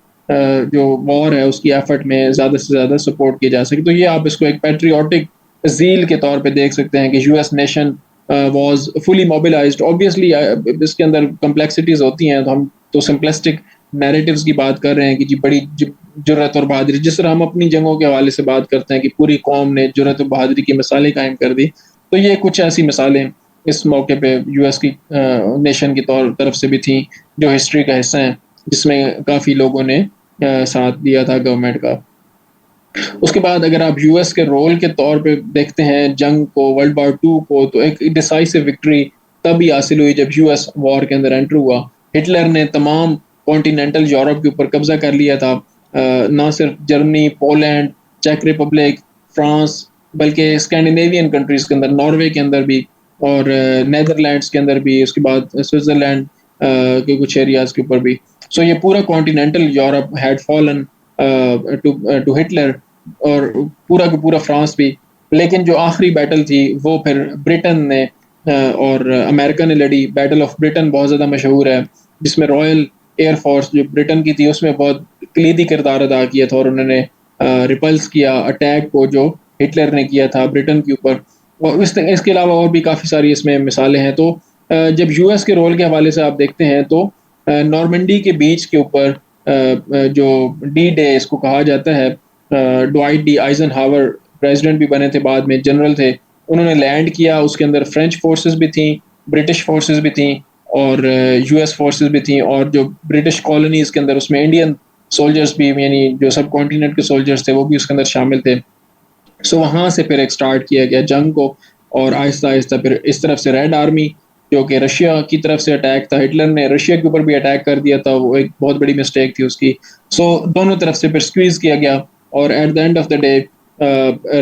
جو وار ہے اس کی ایفرٹ میں زیادہ سے زیادہ سپورٹ کی جا سکے. تو یہ آپ اس کو ایک پیٹریوٹک زیل کے طور پہ دیکھ سکتے ہیں کہ U S nation was fully mobilised. Obviously اس کے اندر کمپلیکسٹیز ہوتی ہیں، تو ہم تو سمپلسٹک نیریٹیوز کی بات کر رہے ہیں کہ جی بڑی جرت اور بہادری، جس طرح ہم اپنی جنگوں کے حوالے سے بات کرتے ہیں کہ پوری قوم نے جرت اور بہادری کی مثالیں قائم کر دی. تو یہ کچھ ایسی مثالیں اس موقع پہ یو ایس کی نیشن کی طرف سے بھی تھیں جو ہسٹری کا حصہ ہیں، جس میں کافی لوگوں نے ساتھ دیا تھا گورنمنٹ کا. اس کے بعد اگر آپ یو ایس کے رول کے طور پہ دیکھتے ہیں جنگ کو، ورلڈ وار 2 کو، تو ایک ڈیسائسو وکٹری تب ہی حاصل ہوئی جب یو ایس وار کے اندر انٹر ہوا. ہٹلر نے تمام کانٹیننٹل یورپ کے اوپر قبضہ کر لیا تھا، نہ صرف Germany, Poland, check republic, France, بلکہ اسکینڈینیوین کنٹریز کے اندر، ناروے کے اندر بھی، اور نیدرلینڈس کے اندر بھی، اس کے بعد سوئٹزرلینڈ کے کچھ ایریاز کے اوپر بھی. سو یہ پورا continental Europe had fallen to Hitler, اور پورا کا پورا فرانس بھی. لیکن جو آخری بیٹل تھی وہ پھر برٹن نے اور امریکہ نے لڑی. بیٹل آف برٹن بہت زیادہ مشہور ہے، جس میں رائل ایئر فورس جو برٹن کی تھی اس میں بہت کلیدی کردار ادا کیا تھا، اور انہوں نے ریپلس کیا اٹیک کو جو ہٹلر نے کیا تھا برٹن کے اوپر. اور اس کے علاوہ اور بھی کافی ساری اس میں مثالیں ہیں. تو جب یو ایس کے رول کے حوالے سے آپ دیکھتے ہیں تو نارمنڈی کے بیچ کے اوپر جو ڈی ڈے اس کو کہا جاتا ہے، ڈوائٹ ڈی آئزن ہاور پریزیڈنٹ بھی بنے تھے، بعد میں جنرل تھے، انہوں نے لینڈ کیا. اس کے اندر فرینچ فورسز بھی تھیں، برٹش فورسز بھی تھیں، اور یو ایس فورسز بھی تھیں، اور جو برٹش کالونیز کے اندر اس میں انڈین سولجرز بھی، یعنی جو سب کانٹیننٹ کے سولجرز تھے وہ بھی اس کے اندر شامل تھے. سو وہاں سے پھر ایک سٹارٹ کیا گیا جنگ کو، اور آہستہ آہستہ پھر اس طرف سے ریڈ آرمی جو کہ رشیا کی طرف سے اٹیک تھا، ہٹلر نے رشیا کے اوپر بھی اٹیک کر دیا تھا، وہ ایک بہت بڑی مسٹیک تھی اس کی. سو دونوں طرف سے پھر سکویز کیا گیا، اور at the end of the day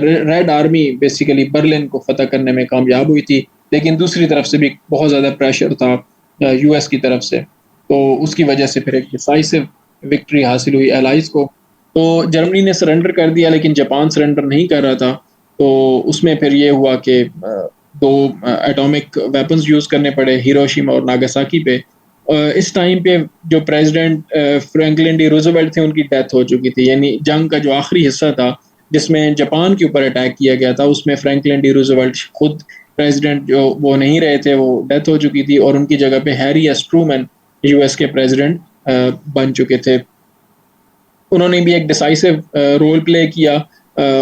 Red Army basically Berlin کو فتح کرنے میں کامیاب ہوئی تھی. لیکن دوسری طرف سے بھی بہت زیادہ پریشر تھا یو ایس کی طرف سے، تو اس کی وجہ سے پھر ایک ڈیسائسو وکٹری حاصل ہوئی ایلائز کو. تو جرمنی نے سرنڈر کر دیا، لیکن جاپان سرنڈر نہیں کر رہا تھا. تو اس میں پھر یہ ہوا کہ 2 ایٹامک ویپنز یوز کرنے پڑے، ہیروشیما اور ناگاساکی پہ. اس ٹائم پہ جو پریزیڈنٹ فرینکلن ڈی روزویلٹ تھے ان کی ڈیتھ ہو چکی تھی. یعنی جنگ کا جو آخری حصہ تھا جس میں جاپان کے اوپر اٹیک کیا گیا تھا، اس میں فرینکلن ڈی روزویلٹ خود پریزیڈنٹ جو وہ نہیں رہے تھے، وہ ڈیتھ ہو چکی تھی، اور ان کی جگہ پہ Harry S Truman U S کے پریزیڈنٹ بن چکے تھے. انہوں نے بھی ایک ڈیسائسو رول پلے کیا.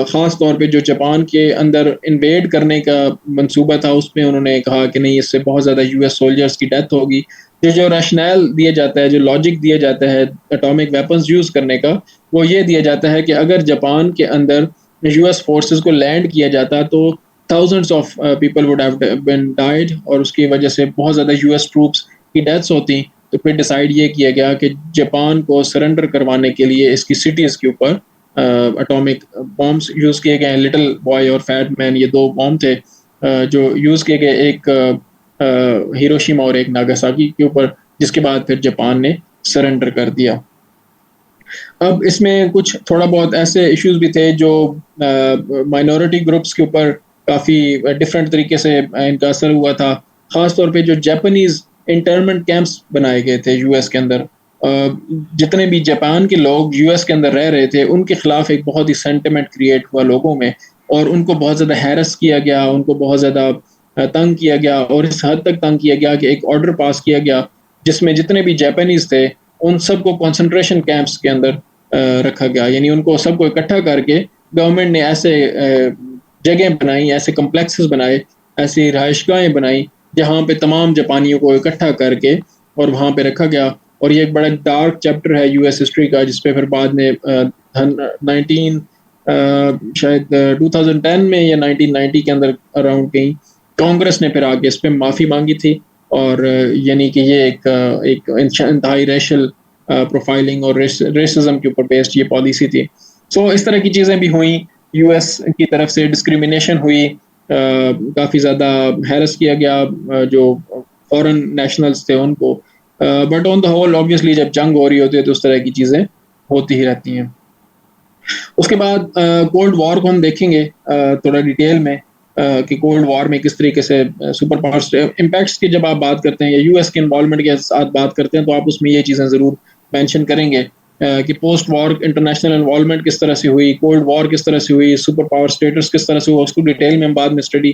خاص طور پہ جو جاپان کے اندر انویڈ کرنے کا منصوبہ تھا اس میں انہوں نے کہا کہ نہیں، اس سے بہت زیادہ یو ایس سولجرز کی ڈیتھ ہوگی. جو ریشنل دیا جاتا ہے، جو لاجک دیا جاتا ہے اٹامک ویپنز یوز کرنے کا، وہ یہ دیا جاتا ہے کہ اگر جاپان کے اندر یو ایس فورسز کو لینڈ کیا جاتا تو thousands of people would have been died، اور اس کی وجہ سے بہت زیادہ یو ایس ٹروپس کی ڈیتھس ہوتی. تو پھر ڈیسائیڈ یہ کیا گیا کہ جاپان کو سرنڈر کروانے کے لیے اس کی سٹیز کے اوپر اٹامک بامبس یوز کیے گئے ہیں. لٹل بوائے اور فیٹ مین، یہ 2 بام تھے جو یوز کیے گئے، ایک ہیروشیما اور ایک ناگاساکی کے اوپر، جس کے بعد پھر جاپان نے سرنڈر کر دیا. اب اس میں کچھ تھوڑا بہت ایسے ایشوز بھی تھے جو مائنورٹی گروپس کے اوپر کافی ڈفرینٹ طریقے سے ان کا اثر ہوا تھا. خاص طور پہ جو جاپانیز انٹرنمنٹ کیمپس بنائے گئے تھے یو ایس کے اندر، جتنے بھی جاپان کے لوگ یو ایس کے اندر رہ رہے تھے ان کے خلاف ایک بہت ہی سینٹیمنٹ کریٹ ہوا لوگوں میں، اور ان کو بہت زیادہ ہیرس کیا گیا، ان کو بہت زیادہ تنگ کیا گیا، اور اس حد تک تنگ کیا گیا کہ ایک آرڈر پاس کیا گیا جس میں جتنے بھی جاپانیز تھے ان سب کو کنسنٹریشن کیمپس کے اندر رکھا گیا. یعنی ان کو سب کو اکٹھا کر کے گورنمنٹ نے ایسے جگہیں بنائی، ایسے کمپلیکسز بنائے، ایسی رہائش گاہیں بنائی جہاں پہ تمام جاپانیوں کو اکٹھا کر کے اور وہاں پہ رکھا گیا. اور یہ ایک بڑا ڈارک چیپٹر ہے یو ایس ہسٹری کا، جس پہ پھر بعد میں 2010 میں یا 1990 کے اندر اراؤنڈ کہیں کانگریس نے پھر آگے اس پہ معافی مانگی تھی. اور یعنی کہ یہ ایک انتہائی ریشل پروفائلنگ اور ریسزم کے اوپر بیسڈ یہ پالیسی تھی. سو اس طرح کی چیزیں بھی ہوئیں، یو ایس کی طرف سے ڈسکریمنیشن ہوئی، کافی زیادہ ہیرس کیا گیا جو فورن نیشنلز تھے ان کو. But on the whole obviously جب جنگ ہو رہی ہوتی ہے تو اس طرح کی چیزیں ہوتی ہی رہتی ہیں. اس کے بعد کولڈ وار کو ہم دیکھیں گے تھوڑا ڈیٹیل میں کہ کولڈ وار میں کس طریقے سے سپر پاورز امپیکٹس کی جب آپ بات کرتے ہیں یا یو ایس کے انوالومنٹ کے ساتھ بات کرتے ہیں تو آپ اس میں یہ چیزیں ضرور مینشن کریں گے کہ پوسٹ وار انٹرنیشنل انوالومنٹ کس طرح سے ہوئی، کولڈ وار کس طرح سے ہوئی، سپر پاور اسٹیٹس کس طرح سے ہوا، اس کو ڈیٹیل میں ہم بعد میں اسٹڈی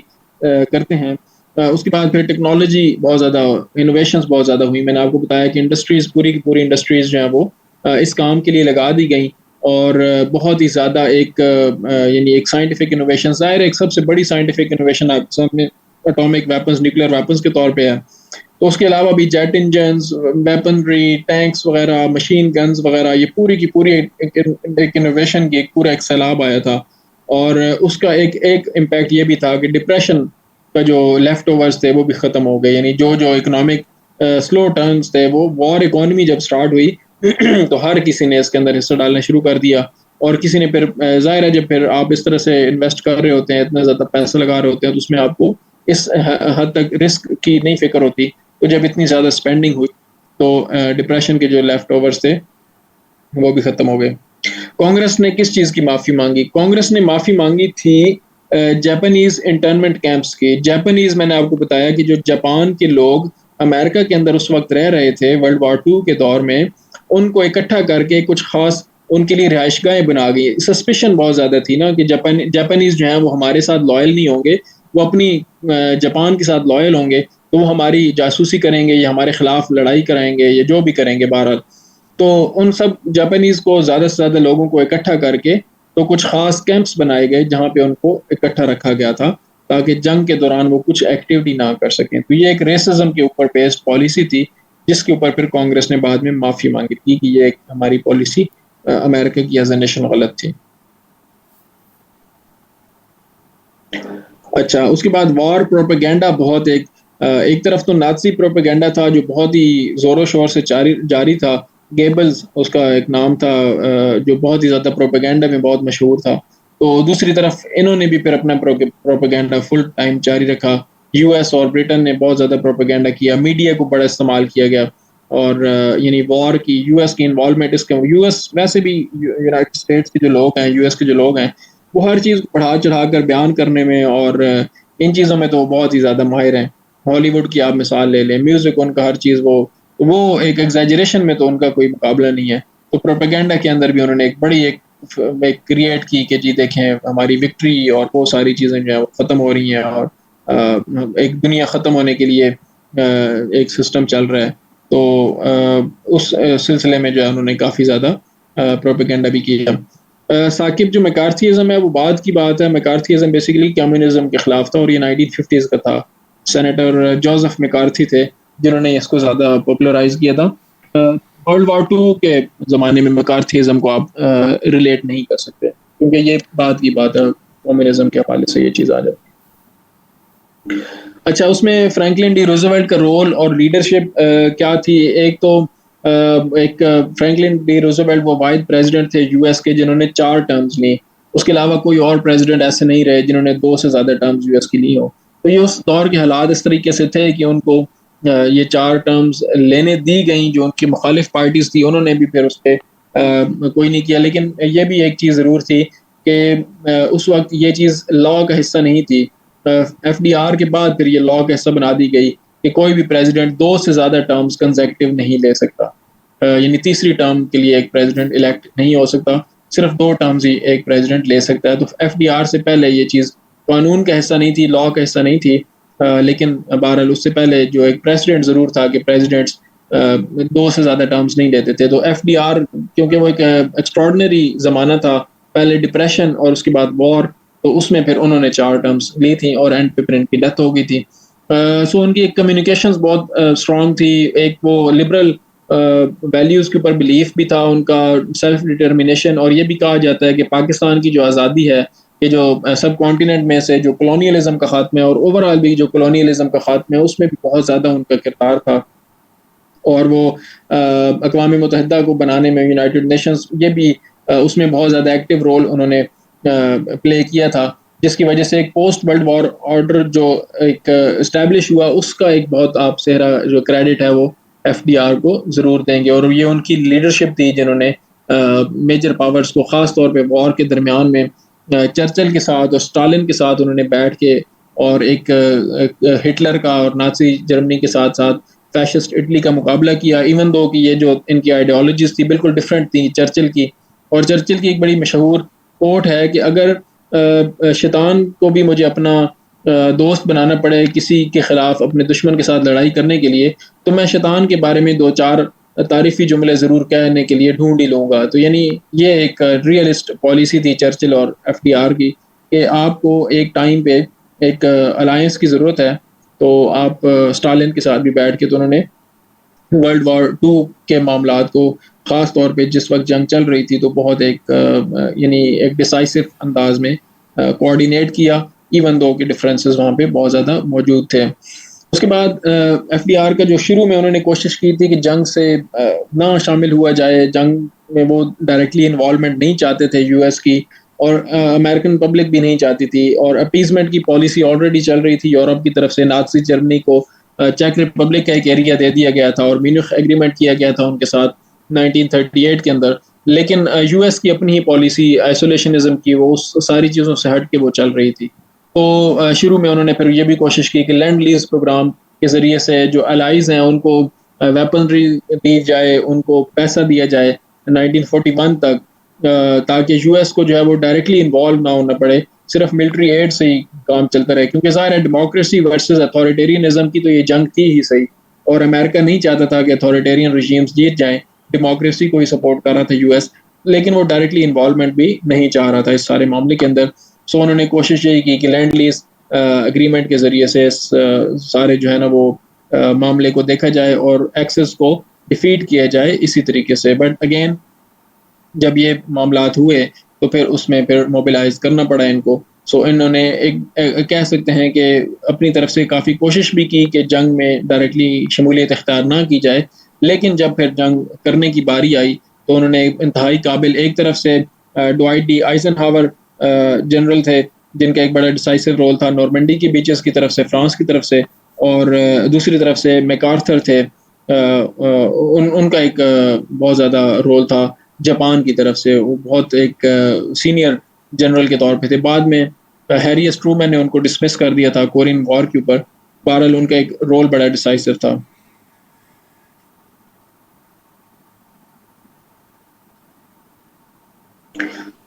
کرتے ہیں. اس کے بعد پھر ٹیکنالوجی بہت زیادہ، انوویشنز بہت زیادہ ہوئی. میں نے آپ کو بتایا کہ انڈسٹریز پوری کی پوری انڈسٹریز جو ہیں وہ اس کام کے لیے لگا دی گئیں، اور بہت ہی زیادہ ایک یعنی ایک سائنٹیفک انوویشن، ظاہر ایک سب سے بڑی سائنٹیفک انوویشن آپ سامنے اٹامک ویپنز، نیوکلیر ویپنز کے طور پہ ہے. تو اس کے علاوہ بھی جیٹ انجنز، ویپنری، ٹینکس وغیرہ، مشین گنز وغیرہ، یہ پوری کی پوری ایک انوویشن کی ایک پورا ایک سیلاب آیا تھا. اور اس کا ایک امپیکٹ یہ بھی تھا کہ ڈپریشن کا جو لیفٹ اوورز تھے وہ بھی ختم ہو گئے. یعنی جو اکنامک سلو ٹرنز تھے، وہ وار اکانومی جب سٹارٹ ہوئی تو ہر کسی نے اس کے اندر حصہ ڈالنا شروع کر دیا. اور کسی نے پھر ظاہر ہے جب پھر آپ اس طرح سے انویسٹ کر رہے ہوتے ہیں، اتنا زیادہ پیسہ لگا رہے ہوتے ہیں، تو اس میں آپ کو اس حد تک رسک کی نہیں فکر ہوتی. تو جب اتنی زیادہ اسپینڈنگ ہوئی تو ڈپریشن کے جو لیفٹ اوورز تھے وہ بھی ختم ہو گئے. کانگریس نے کس چیز کی معافی مانگی؟ کانگریس نے معافی مانگی تھی جاپانیز انٹرنمنٹ کیمپس کی. جاپانیز، میں نے آپ کو بتایا کہ جو جاپان کے لوگ امریکہ کے اندر اس وقت رہ رہے تھے ورلڈ وار 2 کے دور میں، ان کو اکٹھا کر کے کچھ خاص ان کے لیے رہائش گاہیں بنا گئی. سسپیشن بہت زیادہ تھی نا کہ جاپانیز جو ہیں وہ ہمارے ساتھ لائل نہیں ہوں گے، وہ اپنی جاپان کے ساتھ لائل ہوں گے، تو وہ ہماری جاسوسی کریں گے یا ہمارے خلاف لڑائی کریں گے یا جو بھی کریں گے بہرحال. تو ان سب جاپانیز کو زیادہ سے زیادہ لوگوں کو اکٹھا کر کے تو کچھ خاص کیمپس بنائے گئے جہاں پہ ان کو اکٹھا رکھا گیا تھا تاکہ جنگ کے دوران وہ کچھ ایکٹیویٹی نہ کر سکیں. تو یہ ایک ریسزم کے اوپر بیسڈ پالیسی تھی جس کے اوپر پھر کانگریس نے بعد میں معافی مانگی تھی کہ یہ ایک ہماری پالیسی امریکہ کی ایز اے نیشن غلط تھی. اچھا، اس کے بعد وار پروپیگینڈا بہت ایک طرف تو نازی پروپیگینڈا تھا جو بہت ہی زور و شور سے جاری تھا. گیبلز اس کا ایک نام تھا جو بہت ہی زیادہ پروپیگینڈا میں بہت مشہور تھا. تو دوسری طرف انہوں نے بھی پھر اپنا پروپیگینڈا فل ٹائم جاری رکھا. یو ایس اور برٹن نے بہت زیادہ پروپیگینڈا کیا، میڈیا کو بڑا استعمال کیا گیا. اور یعنی وار کی یو ایس کی انوالومنٹ، اس کے یو ایس ویسے بھی یونائٹڈ اسٹیٹس کے جو لوگ ہیں، یو ایس کے جو لوگ ہیں، وہ ہر چیز کو بڑھا چڑھا کر بیان کرنے میں اور ان چیزوں میں تو بہت ہی زیادہ ماہر ہیں. ہالی ووڈ کی آپ مثال لے لیں، میوزک ان کا ہر چیز وہ ایک ایگزیجریشن میں تو ان کا کوئی مقابلہ نہیں ہے. تو پروپیگینڈا کے اندر بھی انہوں نے ایک بڑی ایک کریٹ کی کہ جی دیکھیں ہماری وکٹری اور وہ ساری چیزیں جو ہیں وہ ختم ہو رہی ہیں اور ایک دنیا ختم ہونے کے لیے ایک سسٹم چل رہا ہے. تو اس سلسلے میں جو ہے انہوں نے کافی زیادہ پروپیگینڈا بھی کیا. ثاقب جو میکارتھیزم ہے وہ بعد کی بات ہے. میکارتھیزم بیسیکلی کمیونزم کے خلاف تھا اور یہ 1950s کا تھا. سینیٹر جوزف میکارتھی تھے جنہوں نے اس کو زیادہ پاپولرائز کیا تھا. ورلڈ وار 2 کے زمانے میں میکارتھیزم کو آپ ریلیٹ نہیں کر سکتے کیونکہ یہ بعد کی بات ہے. کمیونزم کے حوالے سے یہ چیز آ جاتی. اچھا, اس میں فرینکلن ڈی روزویلٹ کا رول اور لیڈرشپ کیا تھی. ایک تو ایک فرینکلن ڈی روزویلٹ وہ واحد پریزیڈنٹ تھے یو ایس کے جنہوں نے 4 ٹرمز لی. اس کے علاوہ کوئی اور پریزیڈنٹ ایسے نہیں رہے جنہوں نے 2 سے زیادہ ٹرمز یو ایس کی لی ہو. تو یہ اس دور کے حالات اس طریقے سے تھے کہ ان کو یہ 4 ٹرمز لینے دی گئیں. جو ان کی مخالف پارٹیز تھی انہوں نے بھی پھر اس پہ کوئی نہیں کیا. لیکن یہ بھی ایک چیز ضرور تھی کہ اس وقت یہ چیز لاء کا حصہ نہیں تھی. ایف ڈی آر کے بعد پھر یہ لاء کا حصہ بنا دی گئی کہ کوئی بھی پریزیڈنٹ 2 سے زیادہ ٹرمز کنزیکٹیو نہیں لے سکتا. یعنی تیسری ٹرم کے لیے ایک پریزیڈنٹ الیکٹ نہیں ہو سکتا, صرف 2 ٹرمز ہی ایک پریزیڈنٹ لے سکتا ہے. تو ایف ڈی آر سے پہلے یہ چیز قانون کا حصہ نہیں تھی, لاء کا حصہ نہیں تھی. لیکن بہرحال اس سے پہلے جو ایک پریزیڈنٹ ضرور تھا کہ پریزیڈنٹس 2 سے زیادہ ٹرمز نہیں لیتے تھے. تو ایف ڈی آر کیونکہ وہ ایک ایکسٹراڈنری زمانہ تھا, پہلے ڈپریشن اور اس کے بعد وار, تو اس میں پھر انہوں نے 4 ٹرمز لی تھیں اور اینڈ پہ پھر ان کی ڈیتھ ہو گئی تھی. سو ان کی ایک کمیونیکیشنز بہت اسٹرانگ تھی. ایک وہ لبرل ویلیوز کے اوپر بلیف بھی تھا ان کا, سیلف ڈٹرمنیشن. اور یہ بھی کہا جاتا ہے کہ پاکستان کی جو آزادی ہے کہ جو سب کانٹیننٹ میں سے جو کلونیلزم کا خاتمہ ہے اور اوور آل بھی جو کلونیلزم کا خاتمہ ہے اس میں بھی بہت زیادہ ان کا کردار تھا. اور وہ اقوام متحدہ کو بنانے میں, یونائٹڈ نیشنز, یہ بھی اس میں بہت زیادہ ایکٹیو رول انہوں نے پلے کیا تھا, جس کی وجہ سے ایک پوسٹ ورلڈ وار آرڈر جو ایک اسٹیبلش ہوا اس کا ایک بہت آپ سہرا جو کریڈٹ ہے وہ ایف ڈی آر کو ضرور دیں گے. اور یہ ان کی لیڈرشپ تھی جنہوں نے میجر پاورز کو خاص طور پہ وار کے درمیان میں چرچل کے ساتھ اور اسٹالن کے ساتھ انہوں نے بیٹھ کے اور ایک ہٹلر کا اور نازی جرمنی کے ساتھ ساتھ فیشسٹ اٹلی کا مقابلہ کیا. ایون دو کہ یہ جو ان کی آئیڈیالوجیز تھی بالکل ڈفرینٹ تھی چرچل کی. اور چرچل کی ایک بڑی مشہور کوٹ ہے کہ اگر شیطان کو بھی مجھے اپنا دوست بنانا پڑے کسی کے خلاف اپنے دشمن کے ساتھ لڑائی کرنے کے لیے, تو میں شیطان کے بارے میں 2-4 تعریفی جملے ضرور کہنے کے لیے ڈھونڈ ہی لوں گا. تو یعنی یہ ایک ریئلسٹ پالیسی تھی چرچل اور ایف ڈی آر کی کہ آپ کو ایک ٹائم پہ ایک الائنس کی ضرورت ہے, تو آپ اسٹالن کے ساتھ بھی بیٹھ کے, تو انہوں نے ورلڈ وار 2 کے معاملات کو خاص طور پہ جس وقت جنگ چل رہی تھی تو بہت ایک یعنی ایک ڈیسائسو انداز میں کوآرڈینیٹ کیا, ایون دو کہ ڈفرینسز وہاں پہ بہت زیادہ موجود تھے. اس کے بعد ایف ڈی آر کا جو شروع میں انہوں نے کوشش کی تھی کہ جنگ سے نہ شامل ہوا جائے, جنگ میں وہ ڈائریکٹلی انوالومنٹ نہیں چاہتے تھے یو ایس کی, اور امریکن پبلک بھی نہیں چاہتی تھی, اور اپیزمنٹ کی پالیسی آلریڈی چل رہی تھی یورپ کی طرف سے. نازی جرمنی کو چیک ریپبلک کا ایک ایریا دے دیا گیا تھا اور میونخ ایگریمنٹ کیا گیا تھا ان کے ساتھ 1938 کے اندر. لیکن یو ایس کی اپنی ہی پالیسی آئسولیشنزم کی, وہ اس ساری چیزوں سے ہٹ کے وہ چل رہی تھی. تو شروع میں انہوں نے پھر یہ بھی کوشش کی کہ لینڈ لیز پروگرام کے ذریعے سے جو الائز ہیں ان کو ویپنری دی جائے, ان کو پیسہ دیا جائے 1941 تک, تاکہ یو ایس کو جو ہے وہ ڈائریکٹلی انوالو نہ ہونا پڑے, صرف ملٹری ایڈ سے ہی کام چلتا رہے. کیونکہ ظاہر ہے ڈیموکریسی ورسز اتھارٹیرینزم کی تو یہ جنگ تھی ہی صحیح, اور امریکہ نہیں چاہتا تھا کہ اتھارٹیرین رجیمز جیت جائیں, ڈیموکریسی کو ہی سپورٹ کر رہا تھا یو ایس, لیکن وہ ڈائریکٹلی انوالومنٹ بھی نہیں چاہ رہا تھا اس سارے معاملے کے اندر. سو انہوں نے کوشش یہی کی کہ لینڈ لیز اگریمنٹ کے ذریعے سے سارے جو ہے نا وہ معاملے کو دیکھا جائے اور ایکسس کو ڈیفیٹ کیا جائے اسی طریقے سے. بٹ اگین جب یہ معاملات ہوئے تو پھر اس میں پھر موبلائز کرنا پڑا ان کو. سو انہوں نے ایک کہہ سکتے ہیں کہ اپنی طرف سے کافی کوشش بھی کی کہ جنگ میں ڈائریکٹلی شمولیت اختیار نہ کی جائے, لیکن جب پھر جنگ کرنے کی باری آئی تو انہوں نے انتہائی قابل, ایک طرف سے ڈوائٹ ڈی آئزن ہاور جنرل تھے جن کا ایک بڑا ڈیسائسو رول تھا نارمنڈی کی بیچز کی طرف سے, فرانس کی طرف سے, اور دوسری طرف سے میکارتھر تھے, ان کا ایک بہت زیادہ رول تھا جاپان کی طرف سے, وہ بہت ایک سینئر جنرل کے طور پہ تھے. بعد میں ہیری ایس ٹرومین نے ان کو ڈسمس کر دیا تھا کورین وار کے اوپر. بہرحال ان کا ایک رول بڑا ڈیسائسو تھا.